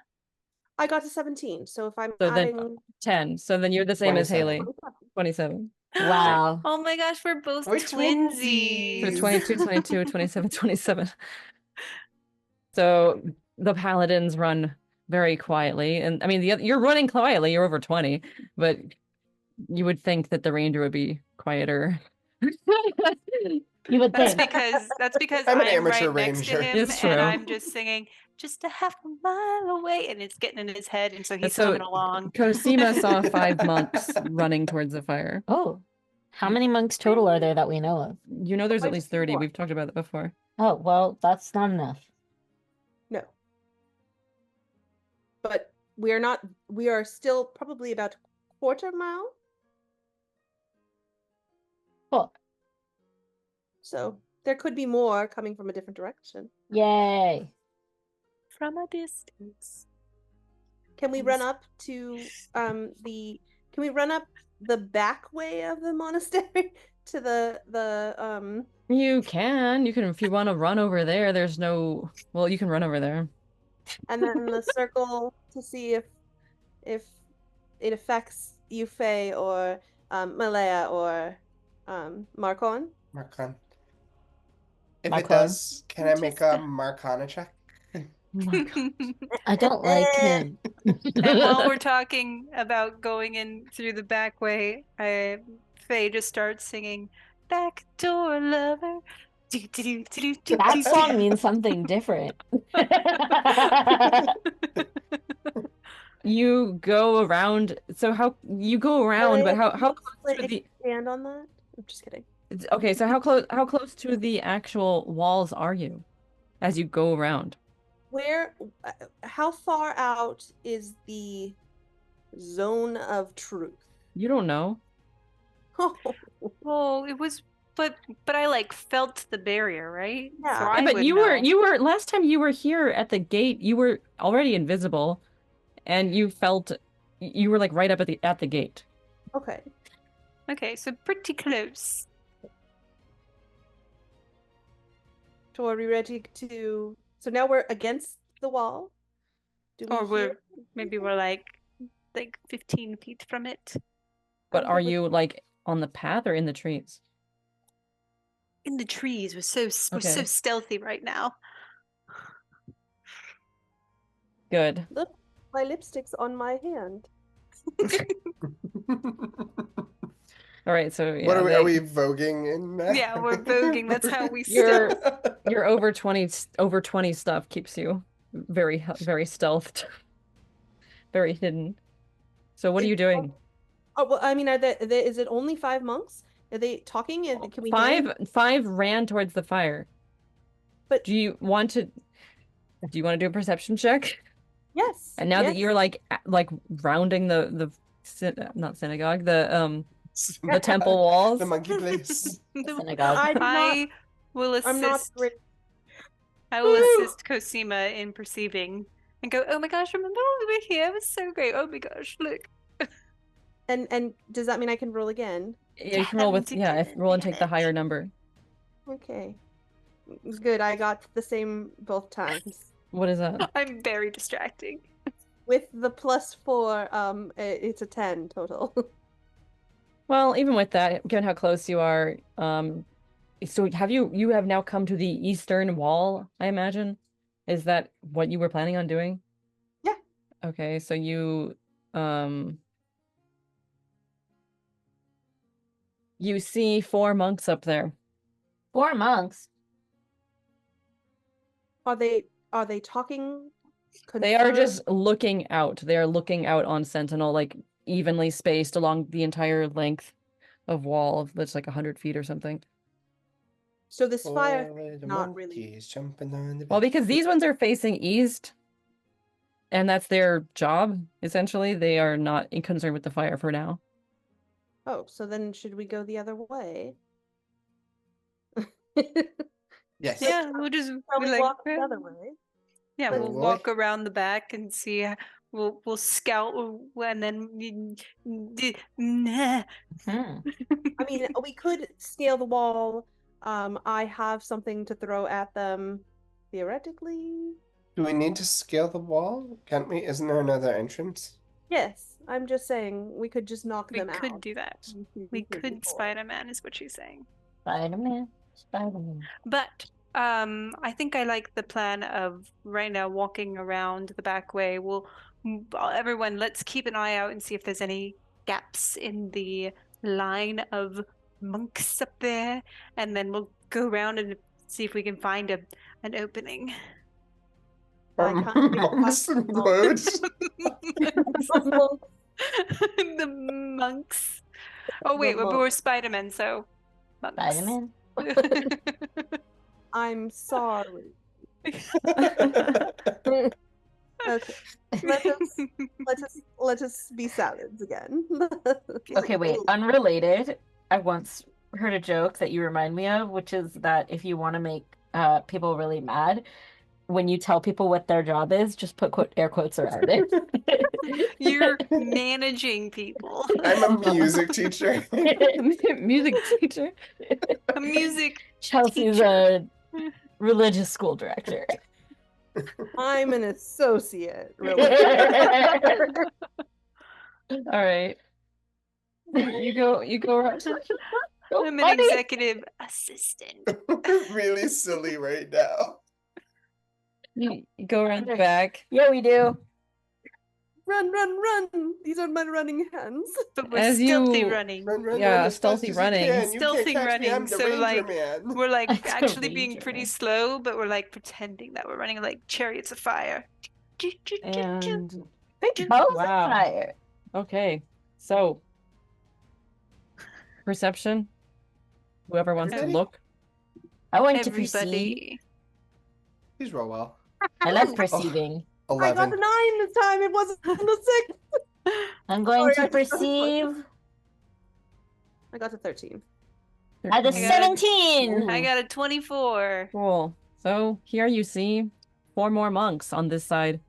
I got to 17. So if I'm So then- adding 10. So then you're the same as 27. Haley. 27. Wow. Oh my gosh, we're both We're twinsies. So twinsies. 22, 22, 27, 27. So the paladins run very quietly, and I mean you're running quietly. You're over 20, but you would think that the ranger would be quieter. You would That's think. because I'm an I'm amateur right next to ranger. him, It's and true. I'm just singing just a half a mile away, and it's getting in his head, and so he's So humming along. Kosima saw 5 monks running towards the fire. Oh, how many monks total are there that we know of? You know there's at Quite a least few 30. more. We've talked about that before. Oh, well, that's not enough. No. But we are still probably about a quarter mile. Cool. So there could be more coming from a different direction. Yay. From a distance. Can we run up to can we run up the back way of the monastery to the You can if you want to run over there. There's no, well, you can run over there. and then the circle to see if it affects you, Faye, or Malaya, or Marcon? Marcon. If Marcon. it does, can I make a Marcana check? I don't like him. And while we're talking about going in through the back way, Faye just starts singing "Backdoor Lover." That song means something different. You go around. So how you go around, but how close to the Expand on that? I'm just kidding. okay, so how close to the actual walls are you as you go around? How far out is the zone of truth? You don't know. Oh, it was, but I like felt the barrier, right? Yeah. So Yeah, I but would you know. were last time you were here at the gate, you were already invisible and you were like right up at the gate. Okay. Okay, so pretty close. So are we ready to? So now we're against the wall. Do we Or hear maybe anything? we're like 15 feet from it. But I'm are good with you like on the path or in the trees? In the trees, we're so Okay. stealthy right now. Good. Look, my lipstick's on my hand. All right, so What yeah, are we voguing in? Yeah, we're voguing. That's how we You're- stealth. your over 20 stuff keeps you very stealthed, very hidden. So what are you doing? Oh well, I mean, is it only 5 monks? Are they talking? And can we hear them? Five ran towards the fire. But Do you want to do a perception check? yes. And now that yes. you're like rounding not synagogue, the temple walls. The monkey place. Synagogue. I will I'm not assist. great. I will assist Kosima in perceiving and go, "Oh my gosh, remember when we were here? It was so great. Oh my gosh, look." And does that mean I can roll again? Yeah, you can roll with roll and take the higher number. Okay. Good. I got the same both times. What is that? I'm very distracting. With the +4, it's a 10 total. Well, even with that, given how close you are, so you have now come to the eastern wall, I imagine? Is that what you were planning on doing? Yeah. Okay, so you see 4 monks up there. 4 monks. Are they talking? They are concerned? just looking out. They are looking out on Sentinel, like evenly spaced along the entire length of wall that's like 100 feet or something. So this fire Oh, the not really. monkeys jumping on the Well, bed. because these ones are facing east, and that's their job, essentially. They are not concerned with the fire for now. Oh, so then should we go the other way? Yes. Yeah, we'll just Probably like, walk the other way. yeah, Go we'll away. walk around the back and see we'll scout and then Hmm. I mean, we could scale the wall. I have something to throw at them, theoretically. Do we need to scale the wall? Can't we? Isn't there another entrance? Yes, I'm just saying we could just knock we them could out. do that. Mhm, We mhm, could before. Spider-Man is what she's saying. Spider-Man. Spider-Man. But I think I like the plan of right now walking around the back way. Everyone, let's keep an eye out and see if there's any gaps in the line of monks up there, and then we'll go around and see if we can find an opening. I Are can't make monks possible. implodes? The monks. Oh wait, The we're Spider-Man, so monks. Spider-Man. I'm sorry. Okay, let us be salads again. Okay, wait. Unrelated. I once heard a joke that you remind me of, which is that if you want to make people really mad, when you tell people what their job is, just put air quotes around it. You're managing people. I'm a music teacher. Music teacher. A music Chelsea's teacher. a religious school director. I'm an associate, really. All right. You go around. So I'm an funny. executive assistant. We're really silly right now. You go around the back. Yeah, we do. Run, run, run! These are my running hands. But we're As stealthy you- running. Run, run, Yeah, run as stealthy fast as running. You can. You Stealthy can't catch me. I'm running, the so, Ranger like, Man. We're like That's a actually being ranger. pretty slow, but we're like pretending that we're running like chariots of fire. And Bows Wow. of fire. okay. So perception. Whoever wants to Everybody? look. I want to perceive. Everybody. Please roll well. I love perceiving. I got 11. the 9 this time. It wasn't the 6. I'm going Sorry, to I just got a perceive. I got a 13. At the I got a- 17. I got a 24. Cool. So here you see 4 more monks on this side,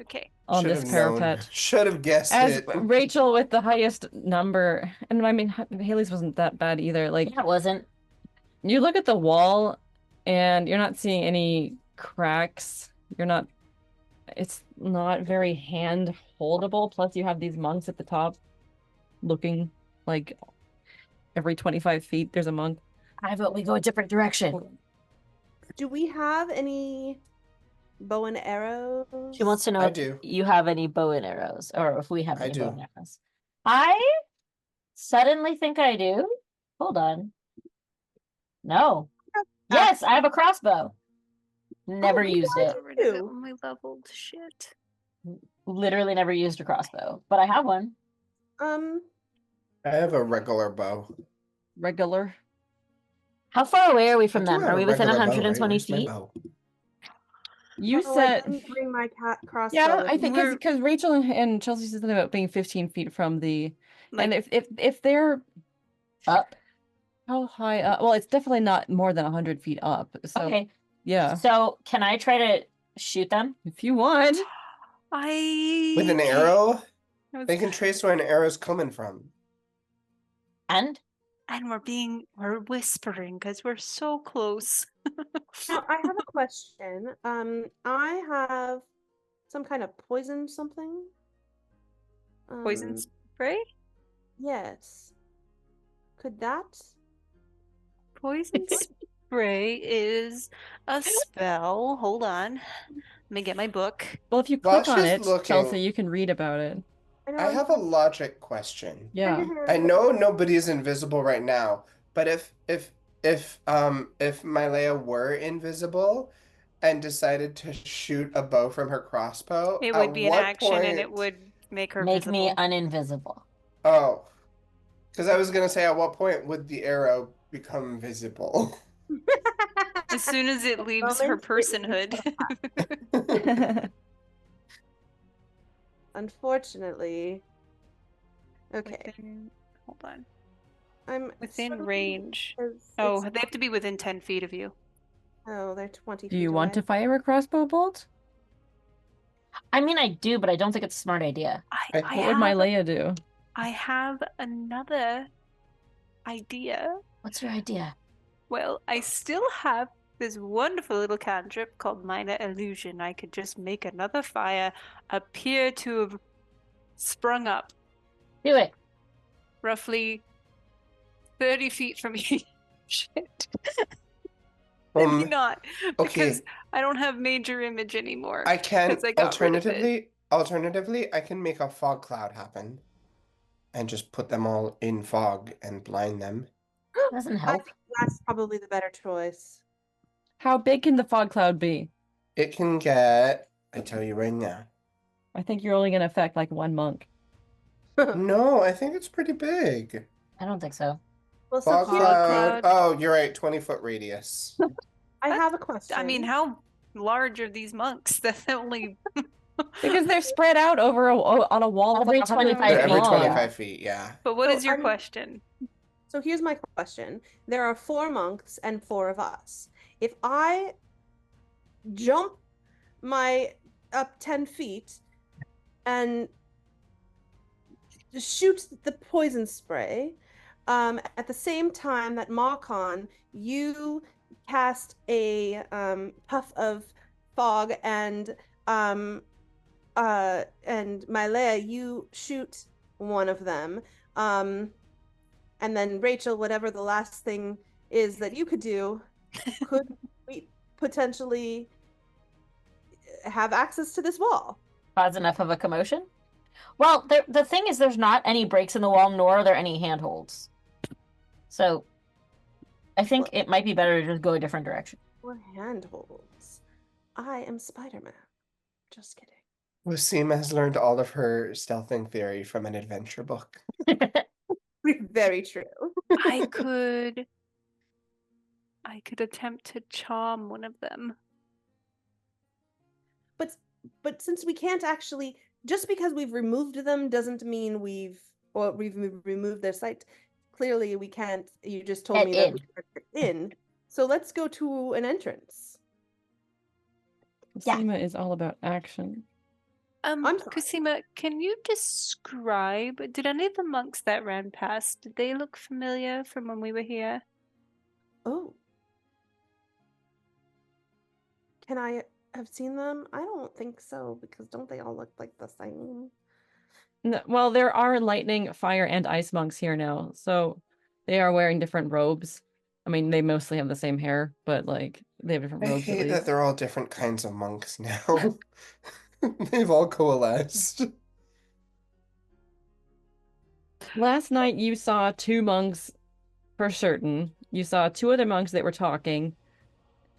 Okay. on Should this have known. parapet. Should have guessed As it. Rachel with the highest number, and I mean Haley's wasn't that bad either. Like That wasn't. you look at the wall, and you're not seeing any cracks. It's not very hand holdable. Plus, you have these monks at the top, looking like every 25 feet there's a monk. I vote we go a different direction. Do we have any bow and arrows? She wants to know I if do. you have any bow and arrows, or if we have I any bow do. and arrows. I suddenly think I do. Hold on. No. Yes, I have a crossbow. Never used it. Got rid of it when we leveled. Shit. Literally never used a crossbow, but I have one. I have a regular bow. Regular. How far away are we I from do them? have Are a we within regular bow, right? 120 Where's my feet? bow? You I said didn't bring my crossbow. yeah, I with think me. because Rachel and Chelsea said something about being 15 feet from the Like, and if they're Up. how high up? Well, it's definitely not more than 100 feet up. So Okay. yeah, So can I try to shoot them? if you want. With an arrow? I was- They can trace where an arrow's coming from. And And we're whispering because we're so close. Now, I have a question. I have some kind of poison something. Poison spray? Yes. Could that? Poison spray is a spell. Hold on. Let me get my book. Well, if you While click on she's it, looking- Chelsea, you can read about it. I have a logic question. Yeah. I know nobody's invisible right now, but if Mylea were invisible and decided to shoot a bow from her crossbow, It at would be an what action and it point- would make her make me visible. uninvisible. Oh, because I was gonna say, at what point would the arrow become visible? As soon as it leaves her personhood. Unfortunately. Okay. Hold on. I'm Within struggling range. because Oh, it's- they have to be within 10 feet of you. Oh, they're 20 Do feet you want away. to fire a crossbow bolt? I mean, I do, but I don't think it's a smart idea. I What would my Leia do? I have another idea. What's your idea? Well, I still have this wonderful little cantrip called Minor Illusion. I could just make another fire appear to have sprung up Do it. roughly 30 feet from me. Shit. Maybe not, because Okay, I don't have major image anymore. I can 'cause I got rid of it. alternatively, I can make a fog cloud happen and just put them all in fog and blind them. Doesn't I help. think that's probably the better choice. How big can the fog cloud be? It can get, I tell you right now. I think you're only gonna affect like one monk. No, I think it's pretty big. I don't think so. Well, so Fog here's cloud. cloud. Oh, you're right, 20-foot radius. I have a question. I mean, how large are these monks? That's only Because they're spread out on a wall of Every like 100 25 They're feet every feet, long. 25 feet, yeah. But what So, is your I mean- question? So here's my question. There are 4 monks and 4 of us. If I jump my up 10 feet and shoot the poison spray, at the same time that Marcon, you cast a puff of fog, and Mylea, you shoot one of them. And then Rachel, whatever the last thing is that you could do, could we potentially have access to this wall? Cause enough of a commotion? Well, the thing is, there's not any breaks in the wall, nor are there any handholds. So, I think it might be better to just go a different direction. Or handholds. I am Spider-Man. Just kidding. Kosima has learned all of her stealthing theory from an adventure book. Very true. I could attempt to charm one of them. But since we can't actually, just because we've removed them doesn't mean we've removed their sight. Clearly, we can't. You just told me that we're in. So let's go to an entrance. Yeah. Kosima is all about action. I'm sorry. Kosima, can you describe, did any of the monks that ran past, did they look familiar from when we were here? Oh. Can I have seen them? I don't think so, because don't they all look like the same? No, well, there are lightning, fire, and ice monks here now, so they are wearing different robes. I mean, they mostly have the same hair, but like they have different I robes at hate that least. they're all different kinds of monks now. They've all coalesced. Last night you saw 2 monks for certain. You saw 2 other monks that were talking,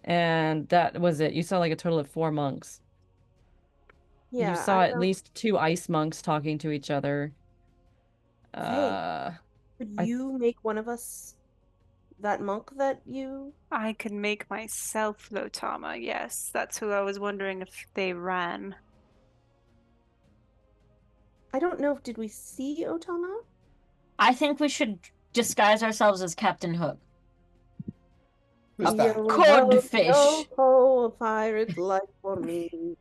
and that was it. You saw like a total of 4 monks. Yeah. You saw I at don't- least 2 ice monks talking to each other. Could I- you make one of us that monk that you? I could make myself Lotama, yes. That's who I was wondering if they ran. I don't know. Did we see Otama? I think we should disguise ourselves as Captain Hook. Who's that? Yo, Codfish. yo, ho, a pirate life for me.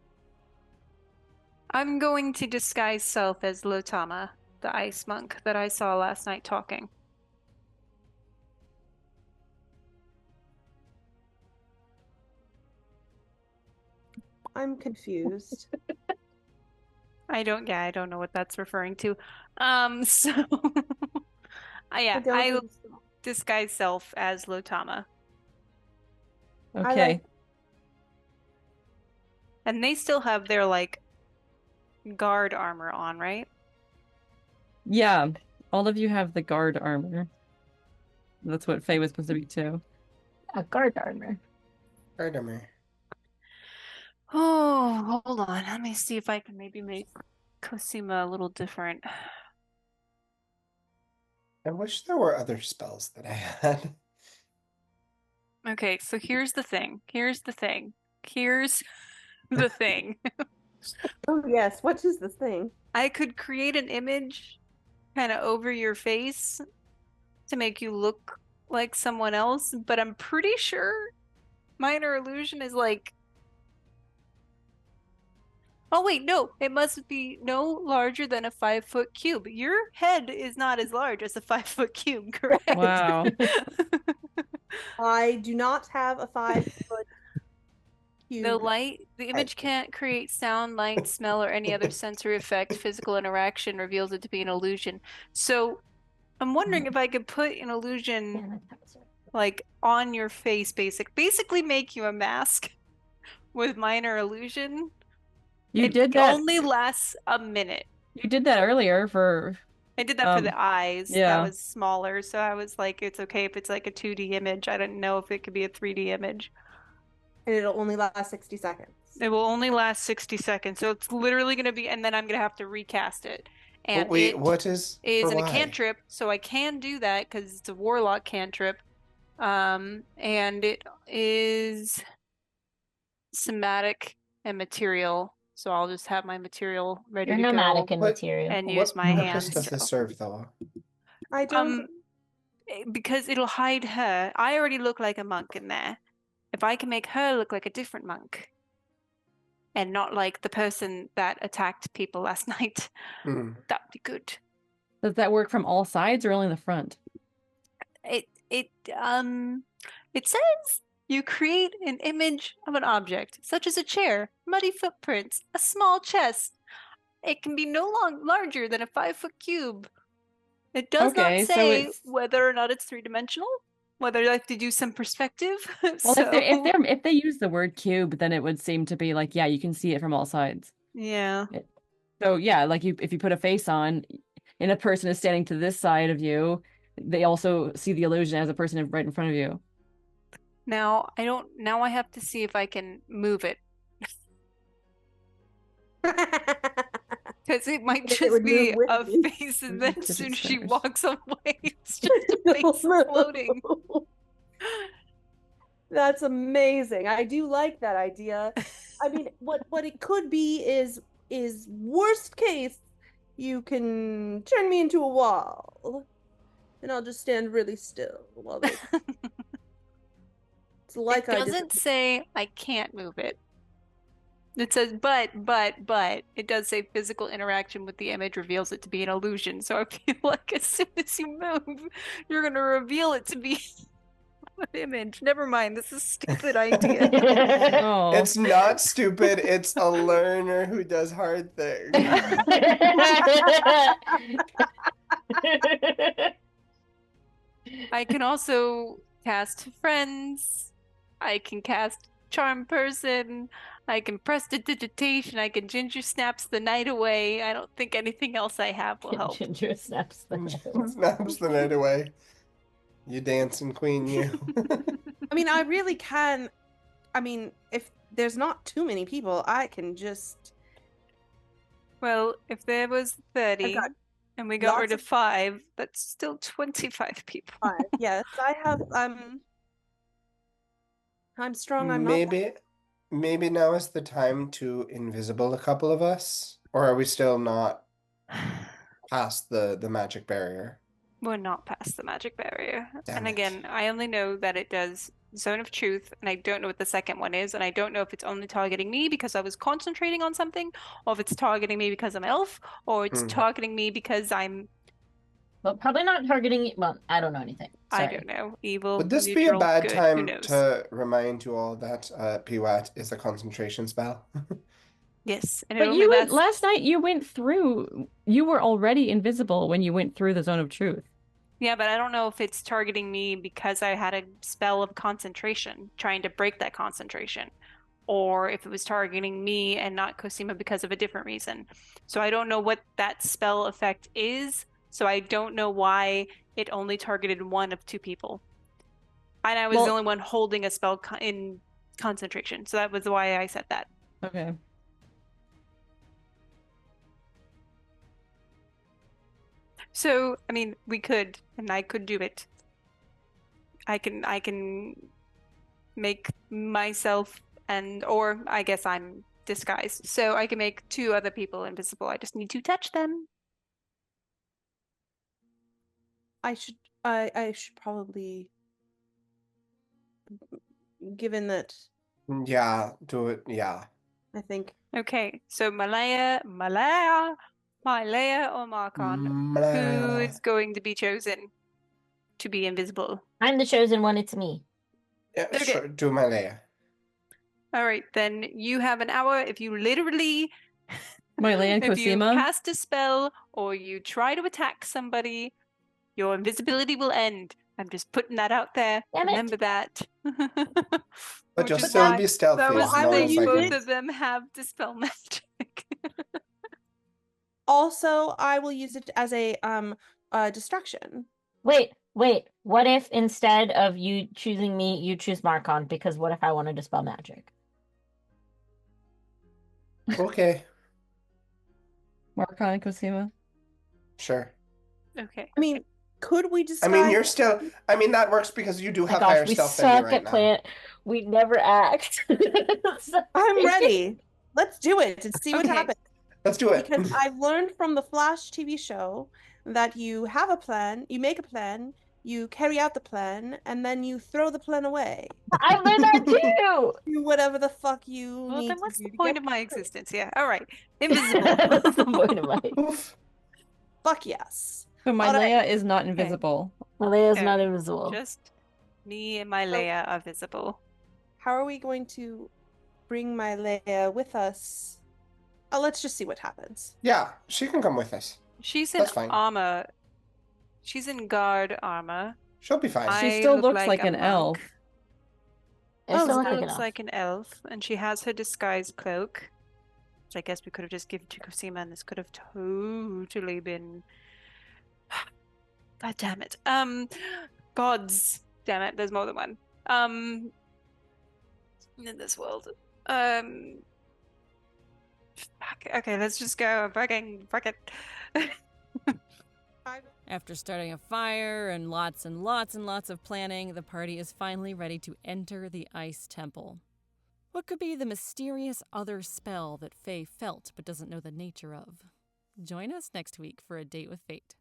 I'm going to disguise self as Lotama, the ice monk that I saw last night talking. I'm confused. I don't know what that's referring to. So yeah, don't I think so. disguise self as Lotama. Okay. like- And they still have their like guard armor on, right? Yeah, all of you have the guard armor. That's what Faye was supposed to be too. A guard armor. Artemer. Oh, hold on. Let me see if I can maybe make Kosima a little different. I wish there were other spells that I had. Okay, so here's the thing. Here's the thing. Here's the thing. Oh yes, what is this thing? I could create an image kind of over your face to make you look like someone else, but I'm pretty sure minor illusion is like Oh wait, no, it must be no larger than a 5-foot cube. Your head is not as large as a 5-foot cube, correct? Wow. I do not have a 5-foot cube. The image can't create sound, light, smell, or any other sensory effect. Physical interaction reveals it to be an illusion. So I'm wondering if I could put an illusion like on your face, basically make you a mask with minor illusion. You It did that. only lasts a minute. You did that earlier for. I did that for the eyes. That yeah. was smaller, so I was like, it's okay if it's like a 2D image. I didn't know if it could be a 3D image. And it'll only last 60 seconds. It will only last 60 seconds, so it's literally going to be, and then I'm going to have to recast it. And Wait, it what is an why? cantrip, so I can do that because it's a warlock cantrip. And it is somatic and material, so I'll just have my material ready You're to nomadic go in What- material. and What use my purpose hands. does this serve, though? I don't. Because it'll hide her. I already look like a monk in there. If I can make her look like a different monk and not like the person that attacked people last night, Hmm. that'd be good. Does that work from all sides or only the front? It says you create an image of an object, such as a chair, muddy footprints, a small chest. It can be no larger than a 5-foot cube. It does Okay, not so say it's- whether or not it's three-dimensional, whether I have to do some perspective. Well, So, if they use the word cube, then it would seem to be like, yeah, you can see it from all sides. yeah. So yeah, like if you put a face on, and a person is standing to this side of you, they also see the illusion as a person right in front of you. Now I have to see if I can move it. Because it might If it just would be move with a you. face, and then as Fidget soon as she spinners. walks away, it's just a face floating. That's amazing. I do like that idea. I mean, what it could be is worst case, you can turn me into a wall, and I'll just stand really still while they. It's like It doesn't say I can't move it. It says, but, it does say physical interaction with the image reveals it to be an illusion. So I feel like as soon as you move, you're going to reveal it to be an image. Never mind, this is a stupid idea. Oh, It's not stupid. It's a learner who does hard things. I can also cast friends. I can cast charm person. I can prestidigitation. I can ginger snaps the night away. I don't think anything else I have will help. Ginger snaps the Snaps the night away. You dancing queen, you. I mean, I really can. I mean, if there's not too many people, I can just. Well, if there was 30 got and we got rid lots of 5, that's still 25 people. Yes, I have. I'm strong. I'm not. Maybe now is the time to invisible a couple of us, or are we still not past the magic barrier? We're not past the magic barrier. Damn And it. again, I only know that it does Zone of Truth, and I don't know what the second one is, and I don't know if it's only targeting me because I was concentrating on something, or if it's targeting me because I'm elf, or it's targeting me because I'm, Well, probably not targeting. Well, I don't know anything. I Sorry. don't know, evil, Would this be a neutral, bad good, who time knows? to remind you all that PWAT is a concentration spell? Yes, and it but only you lasts. last night you went through. You were already invisible when you went through the zone of truth. Yeah, but I don't know if it's targeting me because I had a spell of concentration, trying to break that concentration, or if it was targeting me and not Kosima because of a different reason. So I don't know what that spell effect is, so I don't know why it only targeted one of 2 people. And I was the Well- only one holding a spell in concentration, so that was why I said that. Okay. So, I mean, we could, and I could do it. I can make myself or I guess I'm disguised. So I can make 2 other people invisible. I just need to touch them. I should probably, given that Yeah, do it. Yeah. I think. Okay, so Malaya or Marcon, who is going to be chosen to be invisible? I'm the chosen one. It's me. Yeah, Okay. sure. Do Malaya. All right, then you have an hour. If you literally, Malaya and if you Kosima? cast a spell or you try to attack somebody, your invisibility will end. I'm just putting that out there. Damn it. Remember that. But Which you'll is still why- be stealthy. That was as the I no will thing. one's use like Both you. of them have dispel magic. Also, I will use it as a distraction. Wait. What if instead of you choosing me, you choose Marcon? Because what if I want to dispel magic? Okay, Marcon and Kosima? sure. Okay. I mean, could we I disguise? mean, you're still. I mean, that works because you do My have gosh, higher we stealth than me suck right at now. playing. We never act. I'm ready. Let's do it and see what Okay. happens. Let's do it. Because I've learned from the Flash TV show that you have a plan, you make a plan, you carry out the plan, and then you throw the plan away. I learned that too. Do whatever the fuck you Well, need then to what's do the to point get of my through. existence? Yeah. All right. Invisible. What's the point of my? Oof. Fuck yes. But All right. Malaya is not invisible. Malaya's No, not invisible. Just me and my Leia are visible. How are we going to bring my Leia with us? Let's just see what happens. Yeah, she can come with us. She's in That's fine. armor. She's in guard armor. She'll be fine. She I still look looks like a an monk. elf. It still so looks She like an looks elf. like an elf, and she has her disguise cloak. Which I guess we could have just given to Kosima, and this could have totally been. God damn it. Gods. Damn it, there's more than one. In this world. Fuck. Okay, let's just go. Fuck it. After starting a fire and lots of planning, the party is finally ready to enter the Ice Temple. What could be the mysterious other spell that Faye felt but doesn't know the nature of? Join us next week for A Date with Fate.